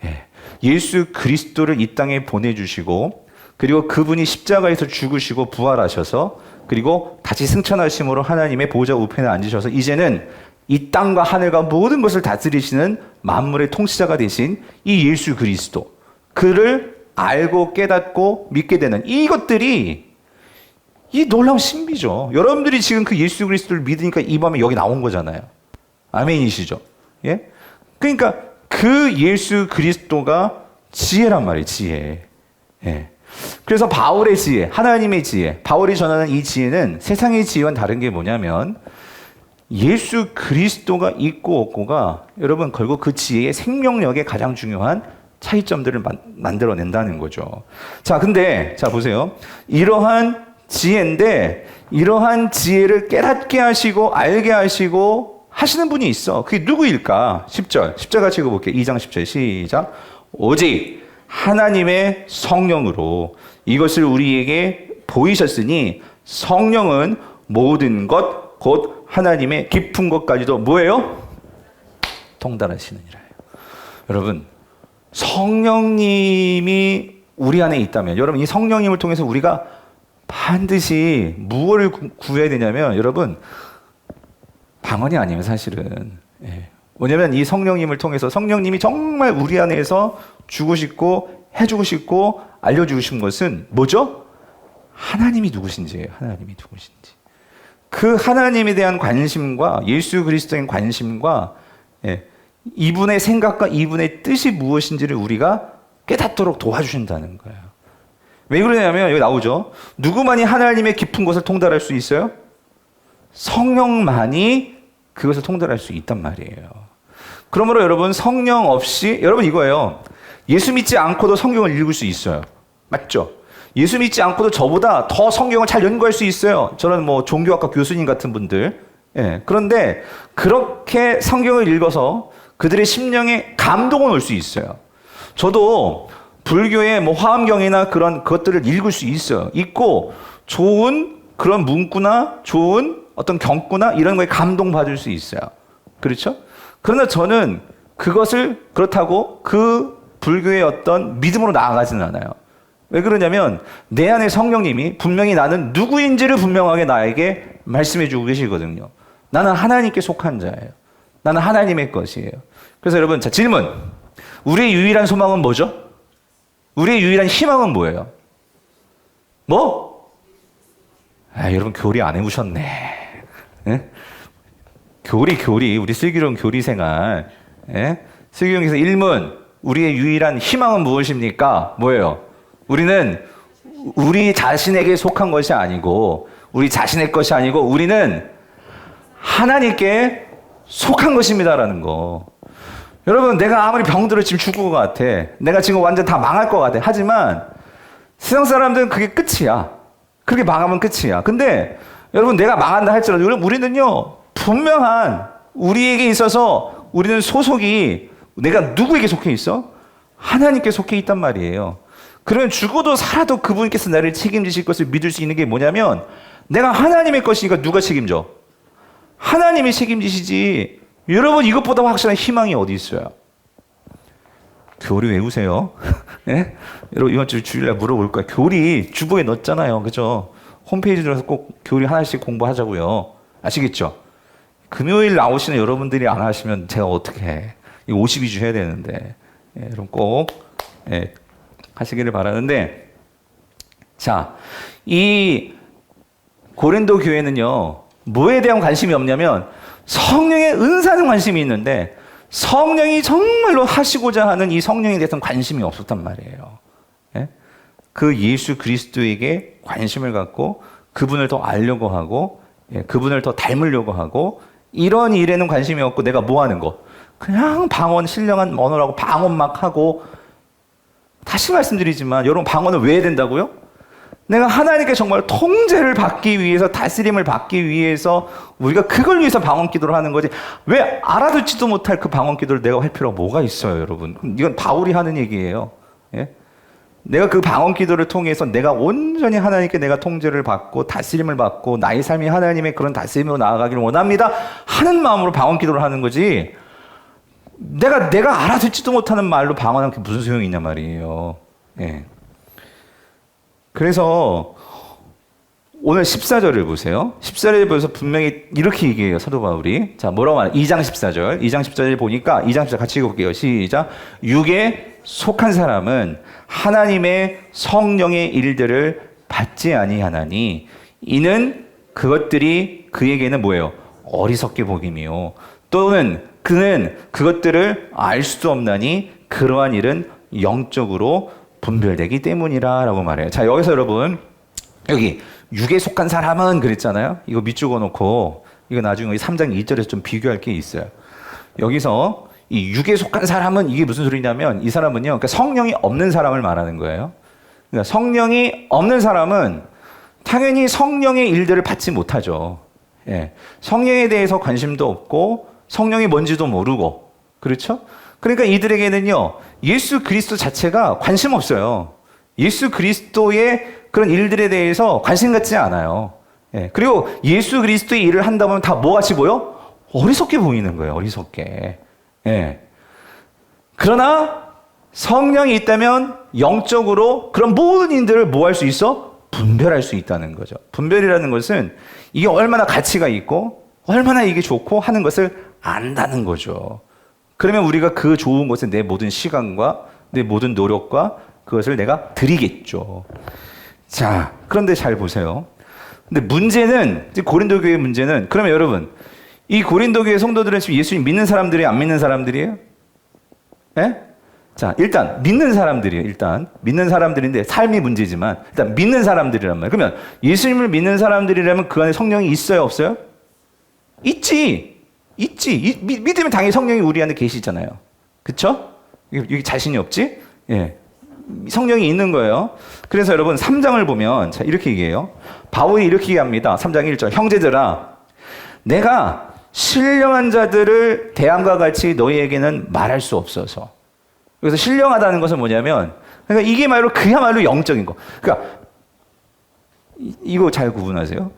예. 예수 그리스도를 이 땅에 보내주시고 그리고 그분이 십자가에서 죽으시고 부활하셔서 그리고 다시 승천하심으로 하나님의 보좌 우편에 앉으셔서 이제는 이 땅과 하늘과 모든 것을 다스리시는 만물의 통치자가 되신 이 예수 그리스도, 그를 알고 깨닫고 믿게 되는 이것들이 이 놀라운 신비죠. 여러분들이 지금 그 예수 그리스도를 믿으니까 이 밤에 여기 나온 거잖아요. 아멘이시죠? 예? 그러니까 그 예수 그리스도가 지혜란 말이에요. 지혜. 예. 그래서 바울의 지혜, 하나님의 지혜, 바울이 전하는 이 지혜는 세상의 지혜와는 다른 게 뭐냐면 예수 그리스도가 있고 없고가 여러분 결국 그 지혜의 생명력의 가장 중요한 차이점들을 만들어낸다는 거죠. 자, 근데 자 보세요. 이러한 지혜인데 이러한 지혜를 깨닫게 하시고 알게 하시고 하시는 분이 있어. 그게 누구일까? 10절. 십자가 읽어볼게요. 2장 10절 시작. 오직 하나님의 성령으로 이것을 우리에게 보이셨으니 성령은 모든 것 곧 하나님의 깊은 것까지도 뭐예요? 통달하시느니라. 여러분 성령님이 우리 안에 있다면 여러분 이 성령님을 통해서 우리가 반드시 무엇을 구해야 되냐면 여러분 방언이 아니에요 사실은. 예. 뭐냐면 이 성령님을 통해서 성령님이 정말 우리 안에서 주고 싶고 해주고 싶고 알려주고 싶은 것은 뭐죠? 하나님이 누구신지예요. 하나님이 누구신지. 그 하나님에 대한 관심과 예수 그리스도인 관심과 예, 이분의 생각과 이분의 뜻이 무엇인지를 우리가 깨닫도록 도와주신다는 거예요. 왜 그러냐면 여기 나오죠. 누구만이 하나님의 깊은 것을 통달할 수 있어요? 성령만이 그것을 통달할 수 있단 말이에요. 그러므로 여러분 성령 없이 여러분 이거예요. 예수 믿지 않고도 성경을 읽을 수 있어요. 맞죠? 예수 믿지 않고도 저보다 더 성경을 잘 연구할 수 있어요. 저는 뭐 종교학과 교수님 같은 분들. 예. 그런데 그렇게 성경을 읽어서 그들의 심령에 감동을 올 수 있어요. 저도 불교의 뭐 화엄경이나 그런 것들을 읽을 수 있어요. 읽고 좋은 그런 문구나 좋은 어떤 경구나 이런 거에 감동받을 수 있어요. 그렇죠? 그러나 저는 그것을 그렇다고 그 불교의 어떤 믿음으로 나아가지는 않아요. 왜 그러냐면 내 안에 성령님이 분명히 나는 누구인지를 분명하게 나에게 말씀해 주고 계시거든요. 나는 하나님께 속한 자예요. 나는 하나님의 것이에요. 그래서 여러분 자 질문. 우리의 유일한 소망은 뭐죠? 우리의 유일한 희망은 뭐예요? 뭐? 아, 여러분 교리 안 해보셨네. 예? 교리 우리 슬기로운 교리 생활. 예? 슬기로운에서 1문 우리의 유일한 희망은 무엇입니까? 뭐예요? 우리는 우리 자신에게 속한 것이 아니고 우리 자신의 것이 아니고 우리는 하나님께 속한 것입니다라는 거. 여러분 내가 아무리 병들어 지금 죽을 것 같아. 내가 지금 완전 다 망할 것 같아. 하지만 세상 사람들은 그게 끝이야. 그렇게 망하면 끝이야. 근데 여러분 내가 망한다 할지라도 우리는요 분명한 우리에게 있어서 우리는 소속이 내가 누구에게 속해 있어? 하나님께 속해 있단 말이에요. 그러면 죽어도 살아도 그분께서 나를 책임지실 것을 믿을 수 있는 게 뭐냐면 내가 하나님의 것이니까 누가 책임져? 하나님이 책임지시지. 여러분 이것보다 확실한 희망이 어디 있어요? 교리 외우세요. 네? 여러분 이번 주 주일날 물어볼 거야. 교리 주보에 넣었잖아요. 그죠? 홈페이지 들어서 꼭 교리 하나씩 공부하자고요. 아시겠죠? 금요일 나오시는 여러분들이 안 하시면 제가 어떻게 해. 이거 52주 해야 되는데. 예, 여러분 꼭 예, 하시기를 바라는데 자, 이 고린도 교회는요 뭐에 대한 관심이 없냐면 성령의 은사는 관심이 있는데 성령이 정말로 하시고자 하는 이 성령에 대해서는 관심이 없었단 말이에요. 예? 그 예수 그리스도에게 관심을 갖고 그분을 더 알려고 하고 예, 그분을 더 닮으려고 하고 이런 일에는 관심이 없고 내가 뭐 하는 거 그냥 방언 신령한 언어라고 방언 막 하고 다시 말씀드리지만 여러분 방언을 왜 해야 된다고요? 내가 하나님께 정말 통제를 받기 위해서 다스림을 받기 위해서 우리가 그걸 위해서 방언 기도를 하는 거지 왜 알아듣지도 못할 그 방언 기도를 내가 할 필요가 뭐가 있어요 여러분. 이건 바울이 하는 얘기예요. 예? 내가 그 방언 기도를 통해서 내가 온전히 하나님께 내가 통제를 받고 다스림을 받고 나의 삶이 하나님의 그런 다스림으로 나아가기를 원합니다 하는 마음으로 방언 기도를 하는 거지 내가 알아듣지도 못하는 말로 방언하면 그게 무슨 소용이 있냐 말이에요. 예. 그래서 오늘 14절을 보세요. 14절을 보면서 분명히 이렇게 얘기해요, 사도 바울이. 자, 뭐라고 하나? 2장 14절. 2장 14절 보니까 2장 14절 같이 읽어볼게요. 시작. 육에 속한 사람은 하나님의 성령의 일들을 받지 아니하나니 이는 그것들이 그에게는 뭐예요? 어리석게 보임이요. 또는 그는 그것들을 알 수도 없나니 그러한 일은 영적으로 분별되기 때문이라 라고 말해요. 자, 여기서 여러분, 여기 육에 속한 사람은 그랬잖아요. 이거 밑줄어 놓고 이거 나중에 3장 2절에서 좀 비교할 게 있어요. 여기서 이 육에 속한 사람은 이게 무슨 소리냐면 이 사람은요, 그러니까 성령이 없는 사람을 말하는 거예요. 그러니까 성령이 없는 사람은 당연히 성령의 일들을 받지 못하죠. 예. 성령에 대해서 관심도 없고 성령이 뭔지도 모르고, 그렇죠? 그러니까 이들에게는요, 예수 그리스도 자체가 관심 없어요. 예수 그리스도의 그런 일들에 대해서 관심 갖지 않아요. 예. 그리고 예수 그리스도의 일을 한다 보면 다 뭐같이 보여? 어리석게 보이는 거예요. 어리석게. 예. 그러나 성령이 있다면 영적으로 그런 모든 일들을 뭐 할 수 있어? 분별할 수 있다는 거죠. 분별이라는 것은 이게 얼마나 가치가 있고 얼마나 이게 좋고 하는 것을 안다는 거죠. 그러면 우리가 그 좋은 것에 내 모든 시간과 내 모든 노력과 그것을 내가 드리겠죠. 자, 그런데 잘 보세요. 근데 문제는, 고린도 교회의 문제는, 그러면 여러분, 이 고린도 교회 성도들은 지금 예수님 믿는 사람들이에요? 안 믿는 사람들이에요? 예? 자, 일단 믿는 사람들이에요. 일단 믿는 사람들인데 삶이 문제지만 일단 믿는 사람들이란 말이에요. 그러면 예수님을 믿는 사람들이라면 그 안에 성령이 있어요, 없어요? 있지. 믿으면 당연히 성령이 우리 안에 계시잖아요. 그쵸? 여기 자신이 없지? 예. 성령이 있는 거예요. 그래서 여러분 3장을 보면 자, 이렇게 얘기해요. 바울이 이렇게 얘기합니다. 3장 1절. 형제들아, 내가 신령한 자들을 대함과 같이 너희에게는 말할 수 없어서. 그래서 신령하다는 것은 뭐냐면, 그러니까 이게 말로 그야말로 영적인 거. 그러니까 이거 잘 구분하세요.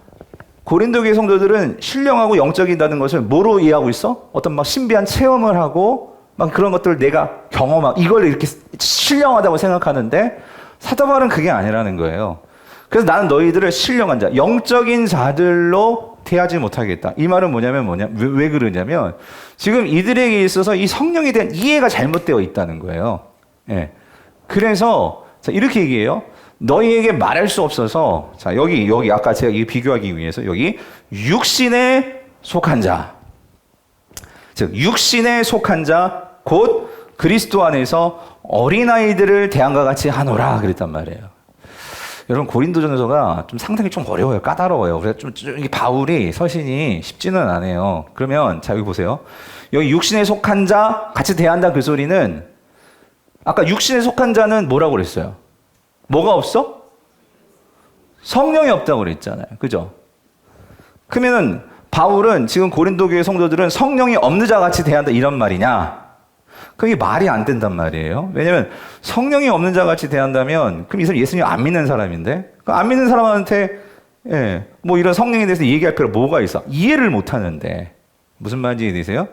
고린도 교회 성도들은 신령하고 영적이다는 것을 뭐로 이해하고 있어? 어떤 막 신비한 체험을 하고 막 그런 것들을 내가 경험하고 이걸 이렇게 신령하다고 생각하는데 사도 바울은 그게 아니라는 거예요. 그래서 나는 너희들을 신령한 자, 영적인 자들로 대하지 못하겠다. 이 말은 왜 그러냐면 지금 이들에게 있어서 이 성령에 대한 이해가 잘못되어 있다는 거예요. 예. 그래서 자, 이렇게 얘기해요. 너희에게 말할 수 없어서 자, 여기 아까 제가 이 비교하기 위해서 여기 육신에 속한 자. 즉 육신에 속한 자 곧 그리스도 안에서 어린아이들을 대함과 같이 하노라 그랬단 말이에요. 여러분 고린도전서가 좀 상당히 좀 어려워요. 까다로워요. 그래서 좀 이게 바울이 서신이 쉽지는 않아요. 그러면 자 여기 보세요. 여기 육신에 속한 자 같이 대한다 그 소리는 아까 육신에 속한 자는 뭐라고 그랬어요? 뭐가 없어? 성령이 없다고 그랬잖아요. 그죠? 그러면은 바울은 지금 고린도 교회 성도들은 성령이 없는 자 같이 대한다 이런 말이냐? 그게 말이 안 된단 말이에요. 왜냐면 성령이 없는 자 같이 대한다면 그럼 이 사람 예수님 안 믿는 사람인데 안 믿는 사람한테 예, 뭐 이런 성령에 대해서 얘기할 필요가 뭐가 있어? 이해를 못 하는데 무슨 말인지 이해되세요?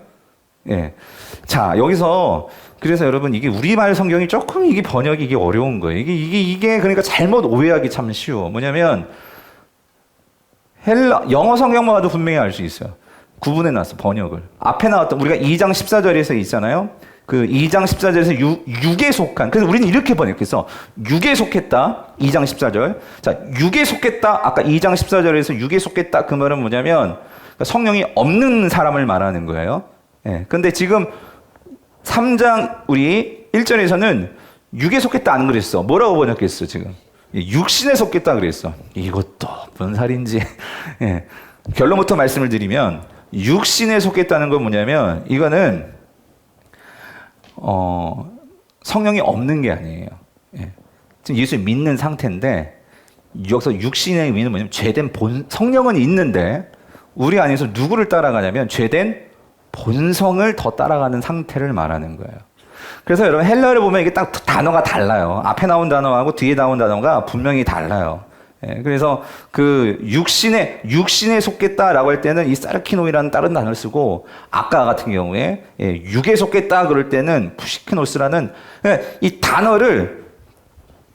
예. 자, 여기서 그래서 여러분 이게 우리말 성경이 조금 이게 번역이 이게 어려운 거예요. 이게 그러니까 잘못 오해하기 참 쉬워. 뭐냐면 영어 성경만 봐도 분명히 알 수 있어요. 구분해 놨어, 번역을. 앞에 나왔던 우리가 2장 14절에서 있잖아요. 그 2장 14절에서 육에 속한. 그래서 우리는 이렇게 번역했어. 육에 속했다. 2장 14절. 자, 육에 속했다. 아까 2장 14절에서 육에 속했다. 그 말은 뭐냐면 성령이 없는 사람을 말하는 거예요. 예. 근데 지금 3장 우리 1절에서는 육에 속했다 안 그랬어. 뭐라고 번역했어, 지금? 육신에 속했다 그랬어. 이것도 뭔 살인지. 예. 결론부터 말씀을 드리면 육신에 속했다는 건 뭐냐면 이거는 성령이 없는 게 아니에요. 예. 지금 예수 믿는 상태인데 여기서 육신의 의미는 뭐냐면 죄된 성령은 있는데 우리 안에서 누구를 따라가냐면 죄된 본성을 더 따라가는 상태를 말하는 거예요. 그래서 여러분 헬라어를 보면 이게 딱 단어가 달라요. 앞에 나온 단어하고 뒤에 나온 단어가 분명히 달라요. 예, 그래서 그 육신에 속겠다라고 할 때는 이 사르키노이라는 다른 단어를 쓰고, 아까 같은 경우에 육에 속겠다 그럴 때는 푸시크노스라는 이 단어를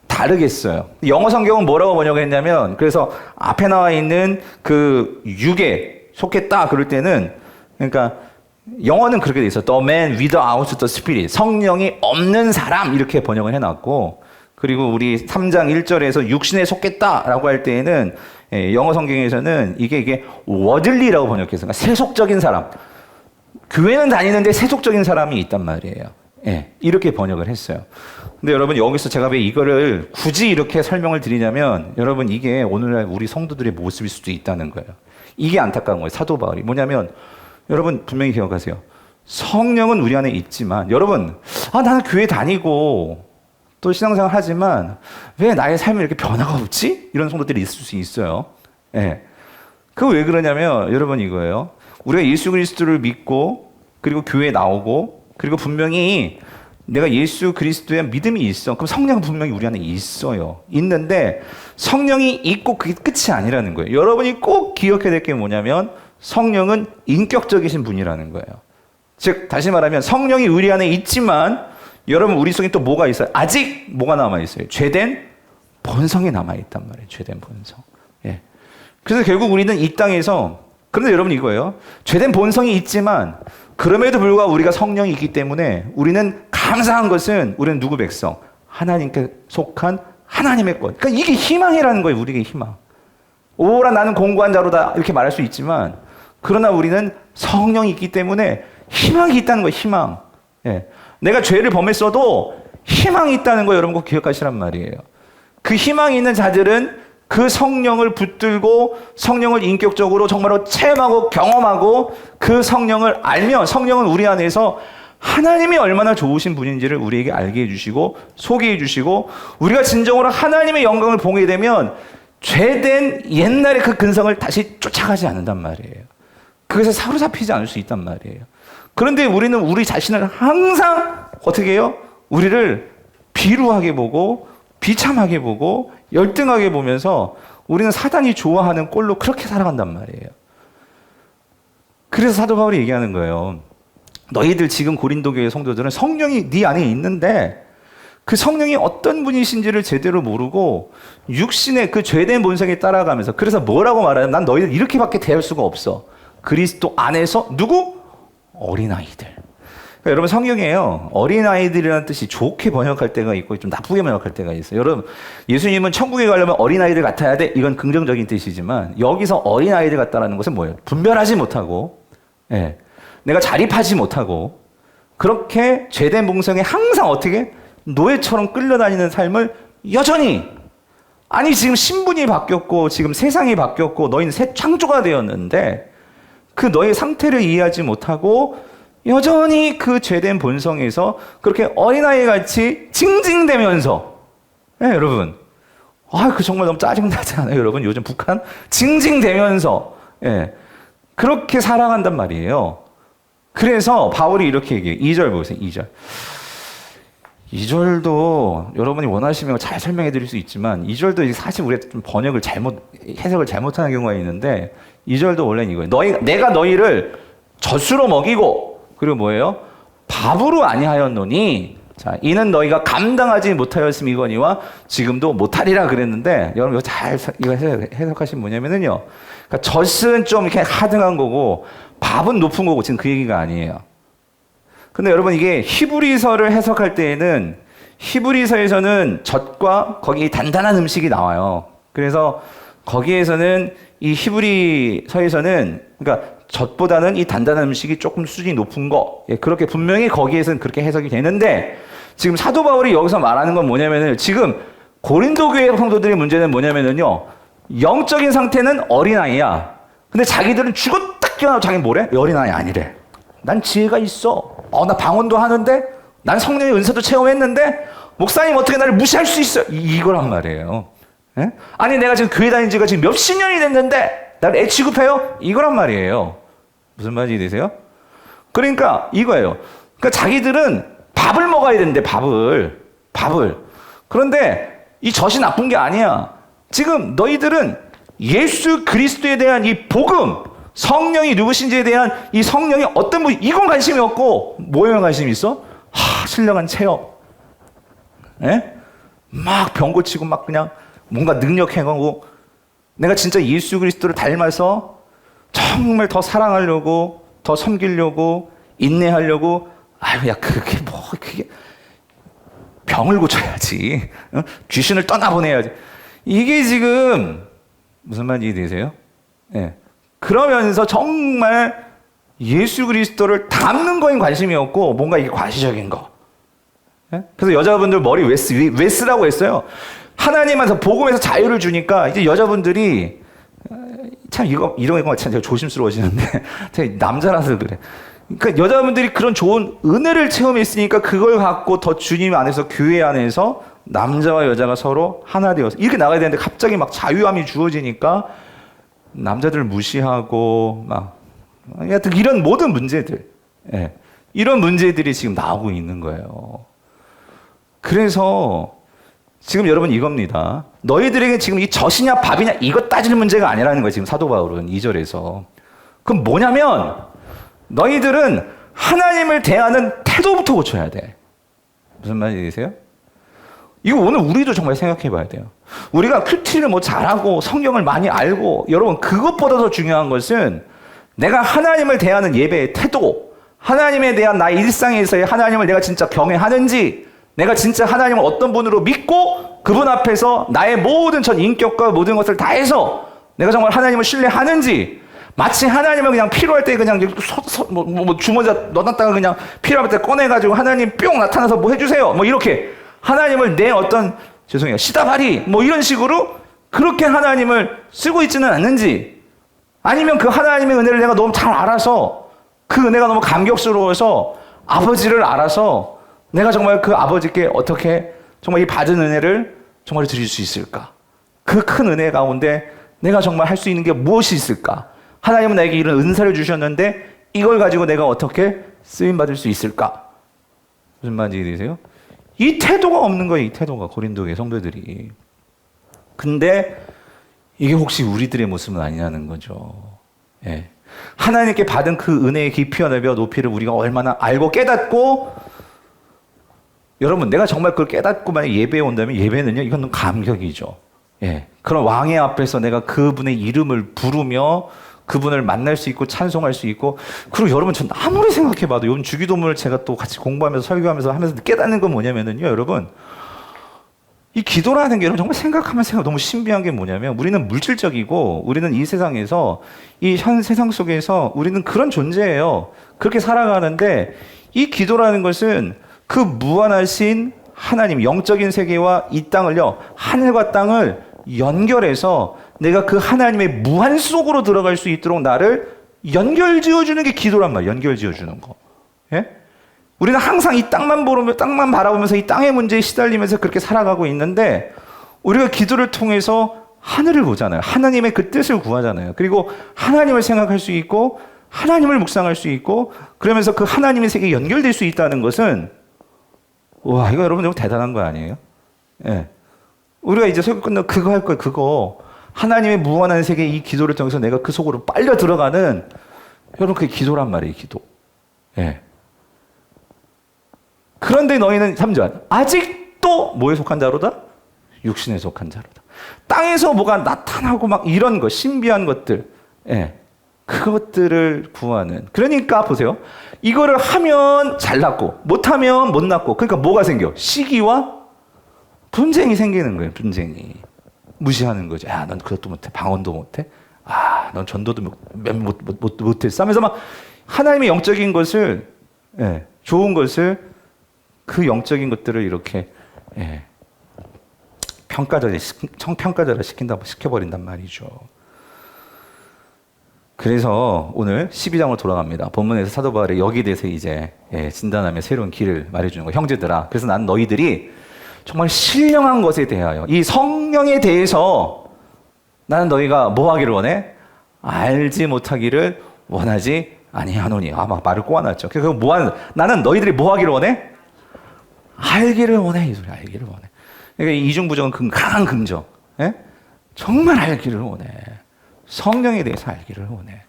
다르게 써요. 영어 성경은 뭐라고 번역했냐면, 그래서 앞에 나와 있는 그 육에 속했다 그럴 때는, 그러니까 영어는 그렇게 돼 있어. The man without the spirit. 성령이 없는 사람 이렇게 번역을 해놨고, 그리고 우리 3장 1절에서 육신에 속겠다라고 할 때에는 영어 성경에서는 이게 워들리라고 번역했어요. 그러니까 세속적인 사람. 교회는 다니는데 세속적인 사람이 있단 말이에요. 이렇게 번역을 했어요. 근데 여러분, 여기서 제가 왜 이거를 굳이 이렇게 설명을 드리냐면, 여러분, 이게 오늘날 우리 성도들의 모습일 수도 있다는 거예요. 이게 안타까운 거예요. 사도 바울이 뭐냐면, 여러분 분명히 기억하세요. 성령은 우리 안에 있지만, 여러분, 나는 교회 다니고 또 신앙생활 하지만 왜 나의 삶에 이렇게 변화가 없지? 이런 성도들이 있을 수 있어요. 그거 왜 그러냐면, 여러분, 이거예요. 우리가 예수 그리스도를 믿고 그리고 교회에 나오고, 그리고 분명히 내가 예수 그리스도에 믿음이 있어. 그럼 성령은 분명히 우리 안에 있어요. 있는데 성령이 있고 그게 끝이 아니라는 거예요. 여러분이 꼭 기억해야 될 게 뭐냐면, 성령은 인격적이신 분이라는 거예요. 즉, 다시 말하면 성령이 우리 안에 있지만, 여러분, 우리 속에 또 뭐가 있어요? 아직 뭐가 남아있어요? 죄된 본성이 남아있단 말이에요. 죄된 본성. 그래서 결국 우리는 이 땅에서, 그런데 여러분 이거예요. 죄된 본성이 있지만 그럼에도 불구하고 우리가 성령이 있기 때문에 우리는 감사한 것은, 우리는 누구 백성? 하나님께 속한 하나님의 것. 그러니까 이게 희망이라는 거예요. 우리에게 희망. 오라 나는 공고한 자로다 이렇게 말할 수 있지만, 그러나 우리는 성령이 있기 때문에 희망이 있다는 거예요. 희망. 내가 죄를 범했어도 희망이 있다는 거 여러분 꼭 기억하시란 말이에요. 그 희망이 있는 자들은 그 성령을 붙들고 성령을 인격적으로 정말로 체험하고 경험하고, 그 성령을 알면, 성령은 우리 안에서 하나님이 얼마나 좋으신 분인지를 우리에게 알게 해주시고 소개해 주시고, 우리가 진정으로 하나님의 영광을 보게 되면 죄된 옛날의 그 근성을 다시 쫓아가지 않는단 말이에요. 그것에 사로잡히지 않을 수 있단 말이에요. 그런데 우리는 우리 자신을 항상 어떻게 해요? 우리를 비루하게 보고 비참하게 보고 열등하게 보면서 우리는 사단이 좋아하는 꼴로 그렇게 살아간단 말이에요. 그래서 사도 바울이 얘기하는 거예요. 너희들 지금 고린도 교회 성도들은 성령이 네 안에 있는데 그 성령이 어떤 분이신지를 제대로 모르고 육신의 그 죄된 본성에 따라가면서, 그래서 뭐라고 말하냐면, 난 너희들 이렇게밖에 대할 수가 없어. 그리스도 안에서 누구? 어린아이들. 그러니까 여러분, 성경에요, 어린아이들이라는 뜻이 좋게 번역할 때가 있고 좀 나쁘게 번역할 때가 있어요. 여러분, 예수님은 천국에 가려면 어린아이들 같아야 돼, 이건 긍정적인 뜻이지만, 여기서 어린아이들 같다라는 것은 뭐예요? 분별하지 못하고, 내가 자립하지 못하고, 그렇게 죄된 본성에 항상 어떻게 노예처럼 끌려다니는 삶을 여전히, 아니 지금 신분이 바뀌었고 지금 세상이 바뀌었고 너희는 새 창조가 되었는데 그 너의 상태를 이해하지 못하고 여전히 그 죄된 본성에서 그렇게 어린아이 같이 징징대면서, 여러분, 그 정말 너무 짜증나지 않아요? 여러분, 요즘 북한 징징대면서 그렇게 살아간단 말이에요. 그래서 바울이 이렇게 얘기해요. 2절 보세요. 2절도 여러분이 원하시면 잘 설명해 드릴 수 있지만, 2절도 사실 우리가 좀 해석을 잘못하는 경우가 있는데, 2절도 원래는 이거예요. 내가 너희를 젖으로 먹이고, 그리고 뭐예요? 밥으로 아니하였노니, 자, 이는 너희가 감당하지 못하였음이거니와 지금도 못하리라 그랬는데, 여러분 이거 해석하시면 뭐냐면요. 그러니까 젖은 좀 이렇게 하등한 거고, 밥은 높은 거고, 지금 그 얘기가 아니에요. 근데 여러분, 이게 히브리서를 해석할 때에는 히브리서에서는 젖과 거기 단단한 음식이 나와요. 그래서 거기에서는 이 히브리서에서는, 그러니까 젖보다는 이 단단한 음식이 조금 수준이 높은 거, 그렇게 분명히 거기에서는 그렇게 해석이 되는데, 지금 사도 바울이 여기서 말하는 건 뭐냐면은, 지금 고린도 교회 성도들의 문제는 뭐냐면은요, 영적인 상태는 어린아이야. 근데 자기들은 죽었다 깨어나고 자기는 뭐래? 어린아이 아니래. 난 지혜가 있어. 나 방언도 하는데, 난 성령의 은사도 체험했는데, 목사님 어떻게 나를 무시할 수 있어요? 이거란 말이에요. 아니, 내가 지금 교회 다닌 지가 지금 몇십 년이 됐는데, 나를 애 취급해요? 이거란 말이에요. 무슨 말인지 되세요? 그러니까 이거예요. 그러니까 자기들은 밥을 먹어야 되는데, 밥을. 그런데 이 젖이 나쁜 게 아니야. 지금 너희들은 예수 그리스도에 대한 이 복음, 성령이 누구신지에 대한 이 성령이 어떤 분, 이건 관심이 없고 뭐에만 관심이 있어? 신령한 체험. 예? 막 병 고치고 막 그냥 뭔가 능력 행하고 내가 진짜 예수 그리스도를 닮아서 정말 더 사랑하려고, 더 섬기려고, 인내하려고, 그게 병을 고쳐야지. 귀신을 떠나보내야지. 이게 지금 무슨 말인지 이해되세요? 예. 그러면서 정말 예수 그리스도를 닮는 거엔 관심이 없고 뭔가 이게 과시적인 거. 예? 그래서 여자분들 머리 왜 쓰라고 했어요? 하나님한테 복음에서 자유를 주니까 이제 여자분들이 참 이런 거 참 제가 조심스러워지는데 남자라서 그래. 그러니까 여자분들이 그런 좋은 은혜를 체험했으니까 그걸 갖고 더 주님 안에서 교회 안에서 남자와 여자가 서로 하나 되어서 이렇게 나가야 되는데 갑자기 막 자유함이 주어지니까 남자들 무시하고 막 하여튼 이런 모든 문제들, 예, 이런 문제들이 지금 나오고 있는 거예요. 그래서 지금 여러분 이겁니다. 너희들에게 지금 이 젖이냐 밥이냐 이거 따지는 문제가 아니라는 거예요. 지금 사도 바울은 2절에서. 그럼 뭐냐면 너희들은 하나님을 대하는 태도부터 고쳐야 돼. 무슨 말인지 아세요? 이거 오늘 우리도 정말 생각해 봐야 돼요. 우리가 큐티를 뭐 잘하고 성경을 많이 알고 여러분 그것보다 더 중요한 것은 내가 하나님을 대하는 예배의 태도, 하나님에 대한 나의 일상에서의 하나님을 내가 진짜 경외하는지, 내가 진짜 하나님을 어떤 분으로 믿고 그분 앞에서 나의 모든 전 인격과 모든 것을 다해서 내가 정말 하나님을 신뢰하는지, 마치 하나님을 그냥 필요할 때 그냥 주머니에 넣어놨다가 그냥 필요할 때 꺼내가지고 하나님 뿅 나타나서 뭐 해주세요 뭐 이렇게 하나님을 내 어떤 시다바리 뭐 이런 식으로 그렇게 하나님을 쓰고 있지는 않는지, 아니면 그 하나님의 은혜를 내가 너무 잘 알아서 그 은혜가 너무 감격스러워서 아버지를 알아서 내가 정말 그 아버지께 어떻게 정말 이 받은 은혜를 정말 드릴 수 있을까? 그 큰 은혜 가운데 내가 정말 할 수 있는 게 무엇이 있을까? 하나님은 나에게 이런 은사를 주셨는데 이걸 가지고 내가 어떻게 쓰임받을 수 있을까? 무슨 말인지 이해되세요? 이 태도가 없는 거예요. 이 태도가 고린도의 성도들이. 근데 이게 혹시 우리들의 모습은 아니라는 거죠. 예. 하나님께 받은 그 은혜의 깊이와 넓이와 높이를 우리가 얼마나 알고 깨닫고, 여러분 내가 정말 그걸 깨닫고 만약 예배에 온다면 예배는요 이건 감격이죠. 예. 그런 왕의 앞에서 내가 그분의 이름을 부르며 그분을 만날 수 있고 찬송할 수 있고, 그리고 여러분 전 아무리 생각해봐도 요즘 주기도문을 제가 또 같이 공부하면서 설교하면서 하면서 깨닫는 건 뭐냐면은요, 여러분 이 기도라는 게 여러분 정말 생각하면 너무 신비한 게 뭐냐면 우리는 물질적이고 우리는 이 세상에서 이 현 세상 속에서 우리는 그런 존재예요. 그렇게 살아가는데 이 기도라는 것은 그 무한하신 하나님 영적인 세계와 이 땅을요 하늘과 땅을 연결해서 내가 그 하나님의 무한 속으로 들어갈 수 있도록 나를 연결 지어주는 게 기도란 말이에요. 연결 지어주는 거. 예? 우리는 항상 이 땅만 바라보면서 이 땅의 문제에 시달리면서 그렇게 살아가고 있는데 우리가 기도를 통해서 하늘을 보잖아요. 하나님의 그 뜻을 구하잖아요. 그리고 하나님을 생각할 수 있고 하나님을 묵상할 수 있고 그러면서 그 하나님의 세계에 연결될 수 있다는 것은, 와, 이거 여러분 너무 대단한 거 아니에요? 예. 우리가 이제 설교 끝나고 그거 할 거예요. 그거 하나님의 무한한 세계 이 기도를 통해서 내가 그 속으로 빨려 들어가는, 여러분 그게 기도란 말이에요. 기도. 예. 그런데 너희는 3절 아직도 뭐에 속한 자로다? 육신에 속한 자로다. 땅에서 뭐가 나타나고 막 이런 거 신비한 것들, 예, 그것들을 구하는. 그러니까 보세요. 이거를 하면 잘 낫고 못하면 못 낫고, 그러니까 뭐가 생겨? 시기와 분쟁이 생기는 거예요. 분쟁이. 무시하는 거죠. 야, 넌 그것도 못해. 방언도 못해. 아, 넌 전도도 못했어. 하면서 막 하나님의 영적인 것을, 예, 좋은 것을 그 영적인 것들을 이렇게, 예, 평가절하 시켜버린단 말이죠. 그래서 오늘 12장으로 돌아갑니다. 본문에서 사도 바울이 여기에 대해서 이제, 예, 진단하며 새로운 길을 말해주는 거예요. 형제들아, 그래서 난 너희들이 정말 신령한 것에 대하여 이 성령에 대해서 나는 너희가 뭐 하기를 원해? 알지 못하기를 원하지 아니하노니. 막 말을 꼬아놨죠. 그래서 나는 너희들이 뭐 하기를 원해? 알기를 원해. 이 소리, 알기를 원해. 그러니까 이중부정은 강한 긍정. 예? 정말 알기를 원해. 성령에 대해서 알기를 원해.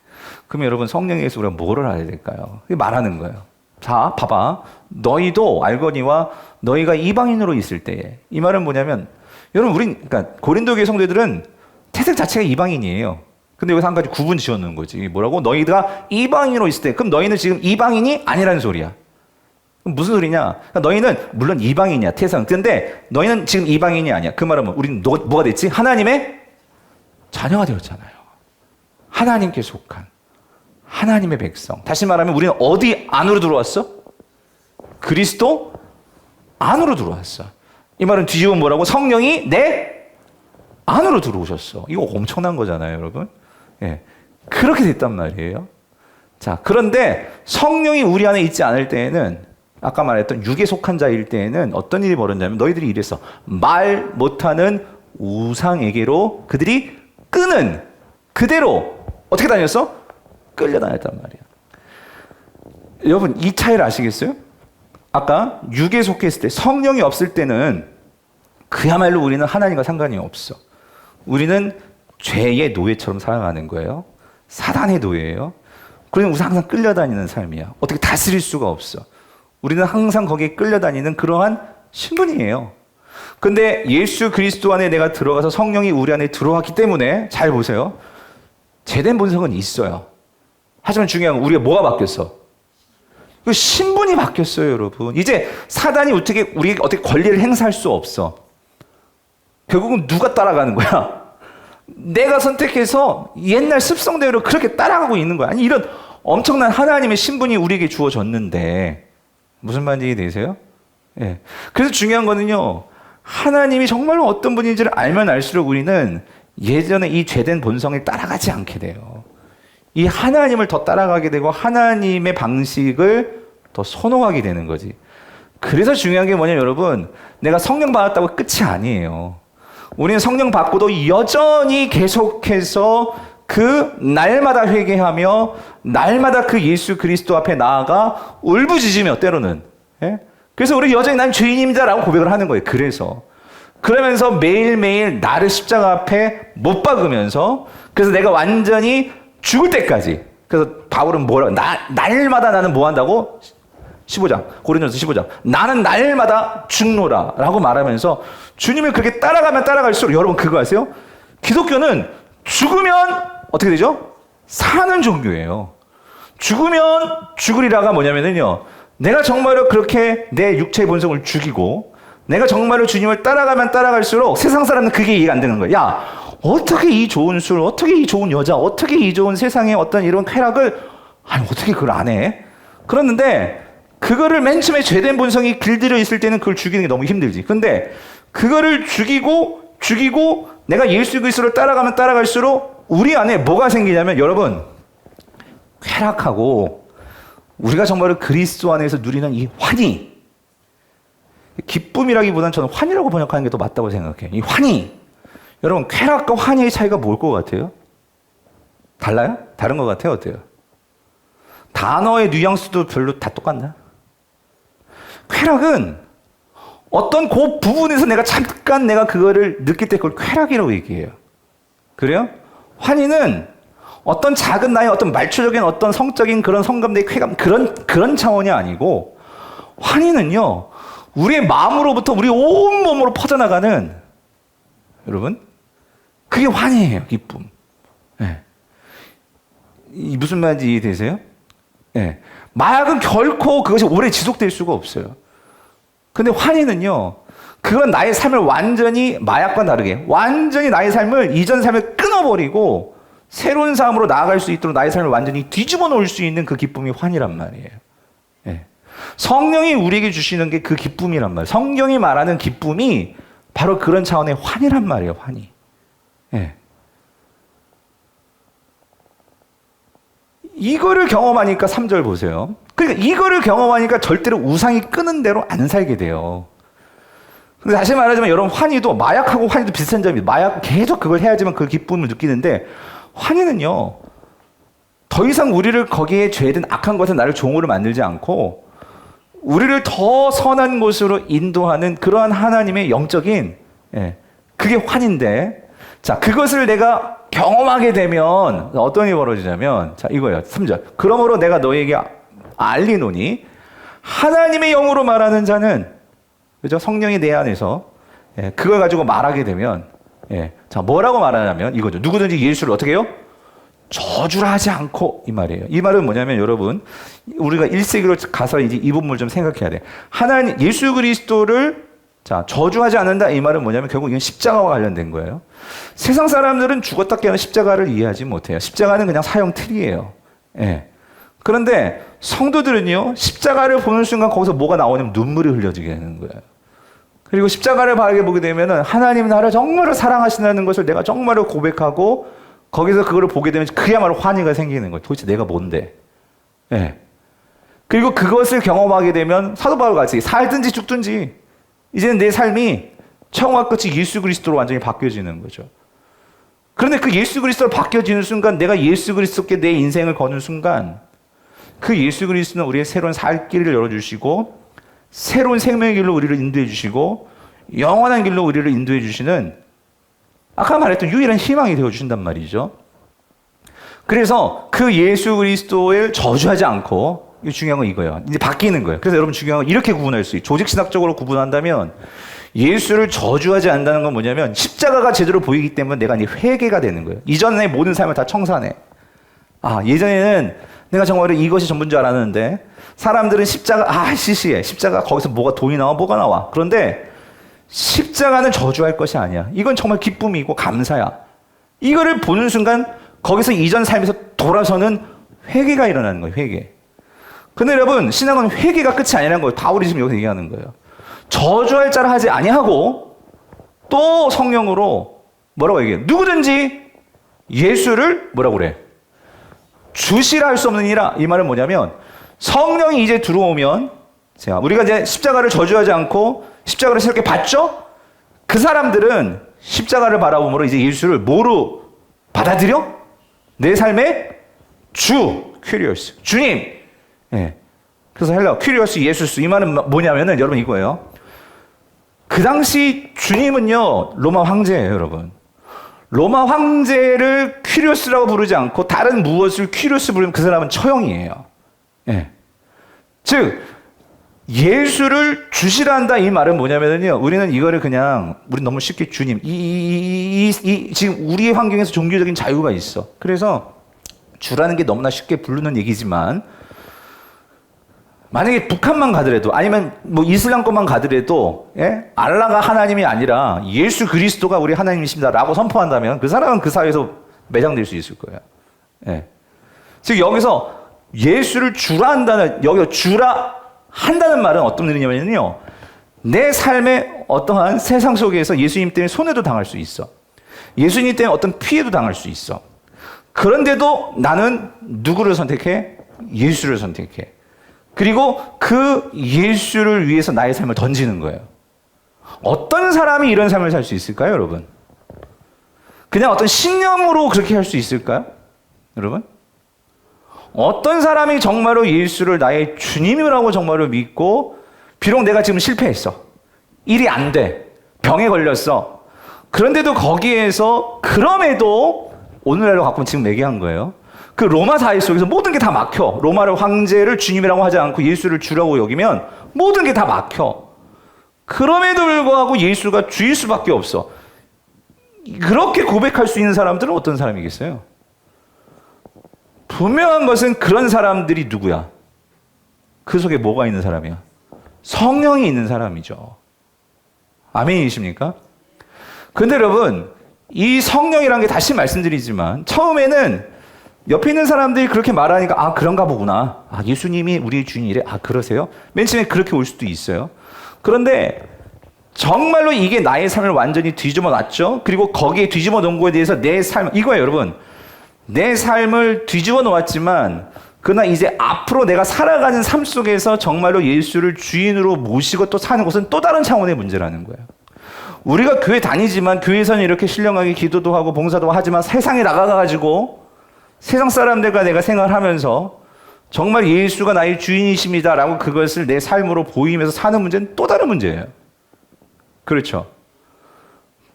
그럼 여러분 성령에 대해서 우리가 뭐를 알아야 될까요? 말하는 거예요. 자, 봐봐. 너희도 알거니와 너희가 이방인으로 있을 때에. 이 말은 뭐냐면 여러분 그러니까 고린도 교회 성도들은 태생 자체가 이방인이에요. 근데 여기서 한 가지 구분 지어놓는 거지. 뭐라고? 너희가 이방인으로 있을 때. 그럼 너희는 지금 이방인이 아니라는 소리야. 그럼 무슨 소리냐? 그러니까 너희는 물론 이방인이야, 태생. 근데 너희는 지금 이방인이 아니야. 그 말은 우리는 뭐가 됐지? 하나님의 자녀가 되었잖아요. 하나님께 속한 하나님의 백성. 다시 말하면 우리는 어디 안으로 들어왔어? 그리스도 안으로 들어왔어. 이 말은 뒤집으면 뭐라고? 성령이 내 안으로 들어오셨어. 이거 엄청난 거잖아요, 여러분. 예. 그렇게 됐단 말이에요. 자, 그런데 성령이 우리 안에 있지 않을 때에는 아까 말했던 육에 속한 자일 때에는 어떤 일이 벌어졌냐면 너희들이 이랬어. 말 못하는 우상에게로 그들이 끄는 그대로 어떻게 다녔어? 끌려다녔단 말이야. 여러분 이 차이를 아시겠어요? 아까 육에 속했을 때 성령이 없을 때는 그야말로 우리는 하나님과 상관이 없어. 우리는 죄의 노예처럼 살아가는 거예요. 사단의 노예예요. 그러면 우리는 항상 끌려다니는 삶이야. 어떻게 다스릴 수가 없어. 우리는 항상 거기에 끌려다니는 그러한 신분이에요. 근데 예수 그리스도 안에 내가 들어가서 성령이 우리 안에 들어왔기 때문에 잘 보세요. 제된 본성은 있어요. 하지만 중요한 건 우리가 뭐가 바뀌었어? 그 신분이 바뀌었어요, 여러분. 이제 사단이 우리에게 어떻게 권리를 행사할 수 없어. 결국은 누가 따라가는 거야? 내가 선택해서 옛날 습성대로 그렇게 따라가고 있는 거야. 아니 이런 엄청난 하나님의 신분이 우리에게 주어졌는데 무슨 말인지 이해되세요? 예. 그래서 중요한 거는요. 하나님이 정말로 어떤 분인지를 알면 알수록 우리는 예전에 이 죄된 본성을 따라가지 않게 돼요. 이 하나님을 더 따라가게 되고 하나님의 방식을 더 선호하게 되는 거지. 그래서 중요한 게 뭐냐면 여러분, 내가 성령 받았다고 끝이 아니에요. 우리는 성령 받고도 여전히 계속해서 그 날마다 회개하며 날마다 그 예수 그리스도 앞에 나아가 울부짖으며 때로는 예? 그래서 우리 여전히 난 죄인입니다라고 고백을 하는 거예요. 그러면서 매일매일 나를 십자가 앞에 못 박으면서 그래서 내가 완전히 죽을 때까지. 그래서 바울은 날마다 나는 뭐 한다고? 15장, 고린도전서 15장. 나는 날마다 죽노라 라고 말하면서 주님을 그렇게 따라가면 따라갈수록 여러분 그거 아세요? 기독교는 죽으면 어떻게 되죠? 사는 종교예요. 죽으면 죽으리라가 뭐냐면요. 내가 정말로 그렇게 내 육체의 본성을 죽이고 내가 정말로 주님을 따라가면 따라갈수록 세상 사람은 그게 이해가 안 되는 거야. 야, 어떻게 이 좋은 술, 어떻게 이 좋은 여자, 어떻게 이 좋은 세상의 어떤 이런 쾌락을, 아니, 어떻게 그걸 안 해? 그랬는데, 그거를 맨 처음에 죄된 본성이 길들여 있을 때는 그걸 죽이는 게 너무 힘들지. 근데, 그거를 죽이고, 내가 예수 그리스도를 따라가면 따라갈수록 우리 안에 뭐가 생기냐면, 여러분, 쾌락하고, 우리가 정말로 그리스도 안에서 누리는 이 환희, 기쁨이라기보다는 저는 환희라고 번역하는 게 더 맞다고 생각해요. 이 환희. 여러분, 쾌락과 환희의 차이가 뭘 것 같아요? 달라요? 다른 것 같아요? 어때요? 단어의 뉘앙스도 별로 다 똑같나? 쾌락은 어떤 그 부분에서 잠깐 내가 그거를 느낄 때 그걸 쾌락이라고 얘기해요. 그래요? 환희는 어떤 작은 나의 어떤 말초적인 어떤 성적인 그런 성감대의 쾌감, 그런 차원이 아니고, 환희는요, 우리의 마음으로부터 우리 온 몸으로 퍼져나가는, 여러분, 그게 환희예요, 기쁨. 네. 무슨 말인지 이해되세요? 네. 마약은 결코 그것이 오래 지속될 수가 없어요. 근데 환희는요, 그건 나의 삶을 완전히 마약과 다르게, 완전히 나의 삶을, 이전 삶을 끊어버리고, 새로운 삶으로 나아갈 수 있도록 나의 삶을 완전히 뒤집어 놓을 수 있는 그 기쁨이 환희란 말이에요. 네. 성령이 우리에게 주시는 게 그 기쁨이란 말이에요. 성령이 말하는 기쁨이 바로 그런 차원의 환희란 말이에요, 환희. 예. 이거를 경험하니까 3절 보세요. 그러니까 이거를 경험하니까 절대로 우상이 끄는 대로 안 살게 돼요. 근데 다시 말하자면 여러분 환희도 마약하고 환희도 비슷한 점이 마약 계속 그걸 해야지만 그 기쁨을 느끼는데 환희는요. 더 이상 우리를 거기에 죄든 악한 것에 나를 종으로 만들지 않고 우리를 더 선한 곳으로 인도하는 그러한 하나님의 영적인 그게 환인데 자, 그것을 내가 경험하게 되면 어떤 일이 벌어지냐면, 자, 이거예요. 3절. 그러므로 내가 너에게 알리노니 하나님의 영으로 말하는 자는, 그죠? 성령이 내 안에서 그걸 가지고 말하게 되면, 자, 뭐라고 말하냐면 이거죠. 누구든지 예수를 어떻게 해요? 저주를 하지 않고, 이 말이에요. 이 말은 뭐냐면 여러분, 우리가 1세기로 가서 이제 이 부분을 좀 생각해야 돼. 하나님, 예수 그리스도를 자, 저주하지 않는다. 이 말은 뭐냐면 결국 이건 십자가와 관련된 거예요. 세상 사람들은 죽었다 깨어난 십자가를 이해하지 못해요. 십자가는 그냥 사형 틀이에요. 그런데 성도들은요, 십자가를 보는 순간 거기서 뭐가 나오냐면 눈물이 흘려지게 되는 거예요. 그리고 십자가를 바라게 보게 되면은 하나님 나를 정말로 사랑하신다는 것을 내가 정말로 고백하고 거기서 그거를 보게 되면 그야말로 환희가 생기는 거예요. 도대체 내가 뭔데? 그리고 그것을 경험하게 되면 사도 바울 같이 살든지 죽든지 이제는 내 삶이 처음과 끝이 예수 그리스도로 완전히 바뀌어지는 거죠. 그런데 그 예수 그리스도로 바뀌어지는 순간, 내가 예수 그리스도께 내 인생을 거는 순간, 그 예수 그리스도는 우리의 새로운 살 길을 열어주시고 새로운 생명의 길로 우리를 인도해 주시고 영원한 길로 우리를 인도해 주시는, 아까 말했던 유일한 희망이 되어주신단 말이죠. 그래서 그 예수 그리스도를 저주하지 않고, 이거 중요한 건 이거예요. 이제 바뀌는 거예요. 그래서 여러분 중요한 건 이렇게 구분할 수 있어요. 조직신학적으로 구분한다면 예수를 저주하지 않는다는 건 뭐냐면 십자가가 제대로 보이기 때문에 내가 이제 회개가 되는 거예요. 이전의 모든 삶을 다 청산해. 예전에는 내가 정말 이것이 전부인 줄 알았는데 사람들은 십자가, 시시해. 십자가 거기서 뭐가 돈이 나와, 뭐가 나와. 그런데 십자가는 저주할 것이 아니야. 이건 정말 기쁨이고 감사야. 이거를 보는 순간 거기서 이전 삶에서 돌아서는 회개가 일어나는 거예요. 회개. 근데 여러분, 신앙은 회개가 끝이 아니라는 거예요. 바울이 지금 여기서 얘기하는 거예요. 저주할 자를 하지 아니하고 또 성령으로 뭐라고 얘기해요? 누구든지 예수를 뭐라고 그래? 주시라 할 수 없는 이라. 이 말은 뭐냐면 성령이 이제 들어오면, 자, 우리가 이제 십자가를 저주하지 않고 십자가를 새롭게 받죠? 그 사람들은 십자가를 바라봄으로 이제 예수를 뭐로 받아들여? 내 삶의 주, 큐리오스, 주님. 그래서 헬라 큐리오스 예수스, 이 말은 뭐냐면은 여러분 이거예요. 그 당시 주님은요 로마 황제예요. 여러분, 로마 황제를 큐리오스라고 부르지 않고 다른 무엇을 큐리오스 부르면 그 사람은 처형이에요. 즉 예수를 주시라 한다. 이 말은 뭐냐면요, 우리는 이거를 그냥 우리 너무 쉽게 주님, 지금 우리의 환경에서 종교적인 자유가 있어. 그래서 주라는 게 너무나 쉽게 부르는 얘기지만, 만약에 북한만 가더라도, 아니면 뭐 이슬람권만 가더라도, 알라가 하나님이 아니라 예수 그리스도가 우리 하나님이십니다라고 선포한다면 그 사람은 그 사회에서 매장될 수 있을 거예요. 즉 여기서 예수를 주라 한다는, 여기서 주라 한다는 말은 어떤 의미냐면요, 내 삶의 어떠한 세상 속에서 예수님 때문에 손해도 당할 수 있어. 예수님 때문에 어떤 피해도 당할 수 있어. 그런데도 나는 누구를 선택해? 예수를 선택해. 그리고 그 예수를 위해서 나의 삶을 던지는 거예요. 어떤 사람이 이런 삶을 살 수 있을까요, 여러분? 그냥 어떤 신념으로 그렇게 할 수 있을까요, 여러분? 어떤 사람이 정말로 예수를 나의 주님이라고 정말로 믿고, 비록 내가 지금 실패했어, 일이 안 돼, 병에 걸렸어, 그런데도 거기에서 그럼에도 오늘날로 갖고 지금 얘기한 거예요. 그 로마 사회 속에서 모든 게 다 막혀. 로마를 황제를 주님이라고 하지 않고 예수를 주라고 여기면 모든 게 다 막혀. 그럼에도 불구하고 예수가 주일 수밖에 없어. 그렇게 고백할 수 있는 사람들은 어떤 사람이겠어요? 분명한 것은 그런 사람들이 누구야? 그 속에 뭐가 있는 사람이야? 성령이 있는 사람이죠. 아멘이십니까? 근데 여러분, 이 성령이라는 게 다시 말씀드리지만 처음에는 옆에 있는 사람들이 그렇게 말하니까 그런가 보구나. 예수님이 우리의 주인이래. 그러세요? 맨 처음에 그렇게 올 수도 있어요. 그런데 정말로 이게 나의 삶을 완전히 뒤집어 놨죠. 그리고 거기에 뒤집어 놓은 거에 대해서 내 삶, 이거예요, 여러분. 내 삶을 뒤집어 놓았지만 그러나 이제 앞으로 내가 살아가는 삶 속에서 정말로 예수를 주인으로 모시고 또 사는 것은 또 다른 차원의 문제라는 거예요. 우리가 교회 다니지만 교회에서는 이렇게 신령하게 기도도 하고 봉사도 하지만 세상에 나가가지고 세상 사람들과 내가 생활하면서 정말 예수가 나의 주인이십니다라고 그것을 내 삶으로 보이면서 사는 문제는 또 다른 문제예요. 그렇죠?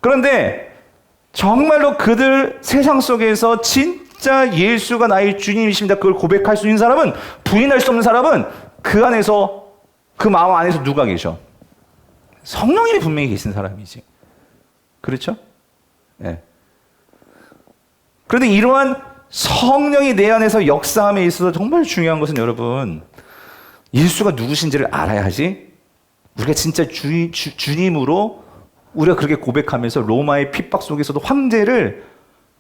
그런데 정말로 그들 세상 속에서 진짜 예수가 나의 주님이십니다. 그걸 고백할 수 있는 사람은, 부인할 수 없는 사람은 그 안에서, 그 마음 안에서 누가 계셔? 성령님이 분명히 계신 사람이지. 그렇죠? 네. 그런데 이러한 성령이 내 안에서 역사함에 있어서 정말 중요한 것은 여러분, 예수가 누구신지를 알아야지 우리가 진짜 주님으로 우리가 그렇게 고백하면서 로마의 핍박 속에서도 황제를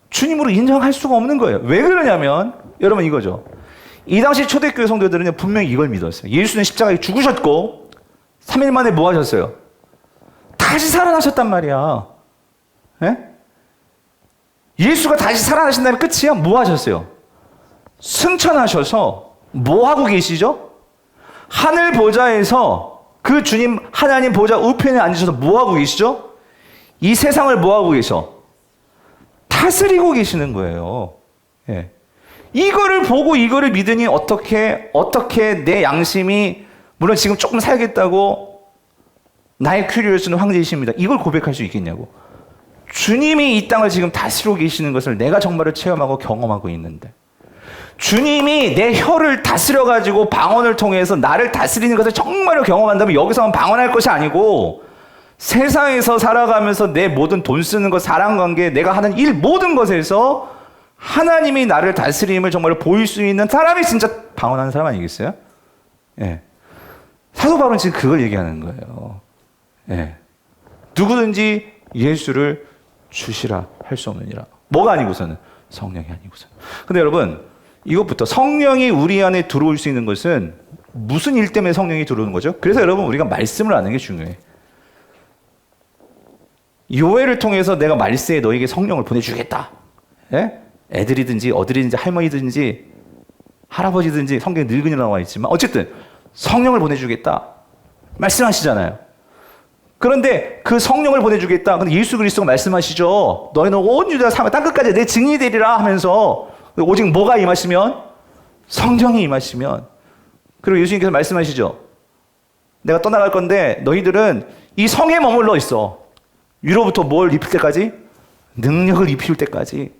주님으로 인정할 수가 없는 거예요. 왜 그러냐면 여러분 이거죠. 이 당시 초대교회 성도들은 분명히 이걸 믿었어요. 예수는 십자가에 죽으셨고 3일 만에 뭐 하셨어요? 다시 살아나셨단 말이야. 예? 예수가 다시 살아나신다면 끝이야? 뭐 하셨어요? 승천하셔서 뭐 하고 계시죠? 하늘 보좌에서 그 주님 하나님 보좌 우편에 앉으셔서 뭐 하고 계시죠? 이 세상을 뭐 하고 계셔? 다스리고 계시는 거예요. 예. 이거를 보고 이거를 믿으니 어떻게 내 양심이 물론 지금 조금 살겠다고 나의 큐리오스는 황제이십니다. 이걸 고백할 수 있겠냐고. 주님이 이 땅을 지금 다스리고 계시는 것을 내가 정말로 체험하고 경험하고 있는데 주님이 내 혀를 다스려가지고 방언을 통해서 나를 다스리는 것을 정말로 경험한다면 여기서만 방언할 것이 아니고 세상에서 살아가면서 내 모든 돈 쓰는 것, 사랑관계, 내가 하는 일 모든 것에서 하나님이 나를 다스림을 정말로 보일 수 있는 사람이 진짜 방언하는 사람 아니겠어요? 예. 사도 바울은 지금 그걸 얘기하는 거예요. 예. 누구든지 예수를 주시라 할 수 없느니라. 뭐가 아니고서는? 성령이 아니고서는. 근데 여러분, 이것부터 성령이 우리 안에 들어올 수 있는 것은 무슨 일 때문에 성령이 들어오는 거죠? 그래서 여러분 우리가 말씀을 아는 게 중요해. 요엘을 통해서 내가 말세에 너에게 성령을 보내주겠다. 예? 애들이든지 어들이든지 할머니든지 할아버지든지 성경에 늙은이 나와 있지만 어쨌든 성령을 보내주겠다. 말씀하시잖아요. 그런데 그 성령을 보내주겠다. 근데 예수 그리스도가 말씀하시죠. 너희는 온 유다 사마 땅 끝까지 내 증인이 되리라 하면서 오직 뭐가 임하시면? 성령이 임하시면. 그리고 예수님께서 말씀하시죠. 내가 떠나갈 건데 너희들은 이 성에 머물러 있어. 위로부터 뭘 입힐 때까지? 능력을 입힐 때까지.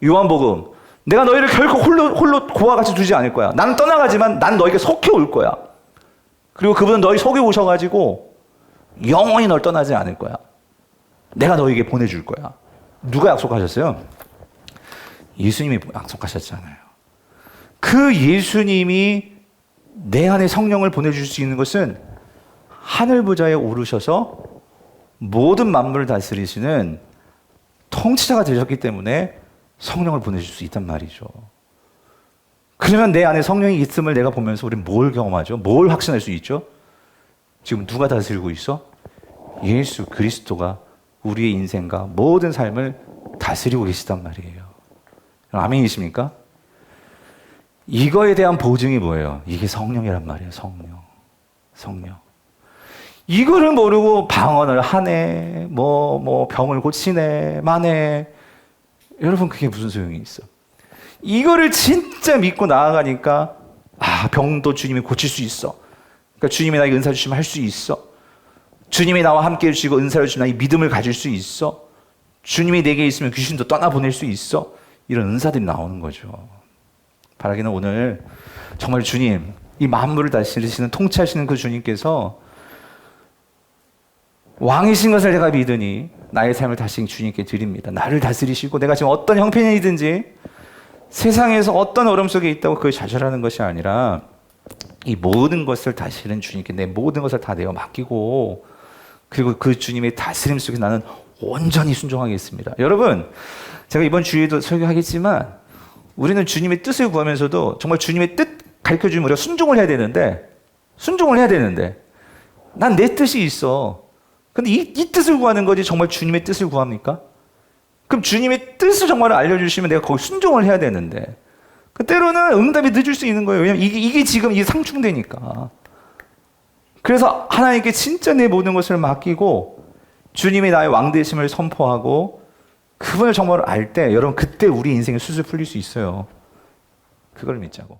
요한복음. 내가 너희를 결코 홀로 고와 같이 두지 않을 거야. 나는 떠나가지만 난 너에게 속해 올 거야. 그리고 그분은 너희 속에 오셔가지고 영원히 널 떠나지 않을 거야. 내가 너에게 보내줄 거야. 누가 약속하셨어요? 예수님이 약속하셨잖아요. 그 예수님이 내 안에 성령을 보내줄 수 있는 것은 하늘 보좌에 오르셔서 모든 만물을 다스리시는 통치자가 되셨기 때문에 성령을 보내줄 수 있단 말이죠. 그러면 내 안에 성령이 있음을 내가 보면서 우리는 뭘 경험하죠? 뭘 확신할 수 있죠? 지금 누가 다스리고 있어? 예수 그리스도가 우리의 인생과 모든 삶을 다스리고 계시단 말이에요. 아멘이십니까? 이거에 대한 보증이 뭐예요? 이게 성령이란 말이에요. 성령. 이거를 모르고 방언을 하네, 병을 고치네, 마네. 여러분, 그게 무슨 소용이 있어? 이거를 진짜 믿고 나아가니까, 병도 주님이 고칠 수 있어. 그러니까 주님이 나에게 은사 주시면 할 수 있어. 주님이 나와 함께 해주시고 은사를 주시면 나의 믿음을 가질 수 있어. 주님이 내게 있으면 귀신도 떠나보낼 수 있어. 이런 은사들이 나오는 거죠. 바라기는 오늘 정말 주님, 이 만물을 다스리시는 통치하시는 그 주님께서 왕이신 것을 내가 믿으니 나의 삶을 다시 주님께 드립니다. 나를 다스리시고 내가 지금 어떤 형편이든지 세상에서 어떤 어려움 속에 있다고 그걸 좌절하는 것이 아니라 이 모든 것을 다스리는 주님께 내 모든 것을 다 내어 맡기고 그리고 그 주님의 다스림 속에 나는 온전히 순종하겠습니다. 여러분, 제가 이번 주에도 설교하겠지만 우리는 주님의 뜻을 구하면서도 정말 주님의 뜻 가르쳐주면 우리가 순종을 해야 되는데 난 내 뜻이 있어. 근데 이 뜻을 구하는 거지 정말 주님의 뜻을 구합니까? 그럼 주님의 뜻을 정말 알려주시면 내가 거기 순종을 해야 되는데 때로는 응답이 늦을 수 있는 거예요. 왜냐면 이게 지금 이게 상충되니까. 그래서 하나님께 진짜 내 모든 것을 맡기고 주님이 나의 왕되심을 선포하고 그분을 정말 알 때 여러분 그때 우리 인생의 수술 풀릴 수 있어요. 그걸 믿자고.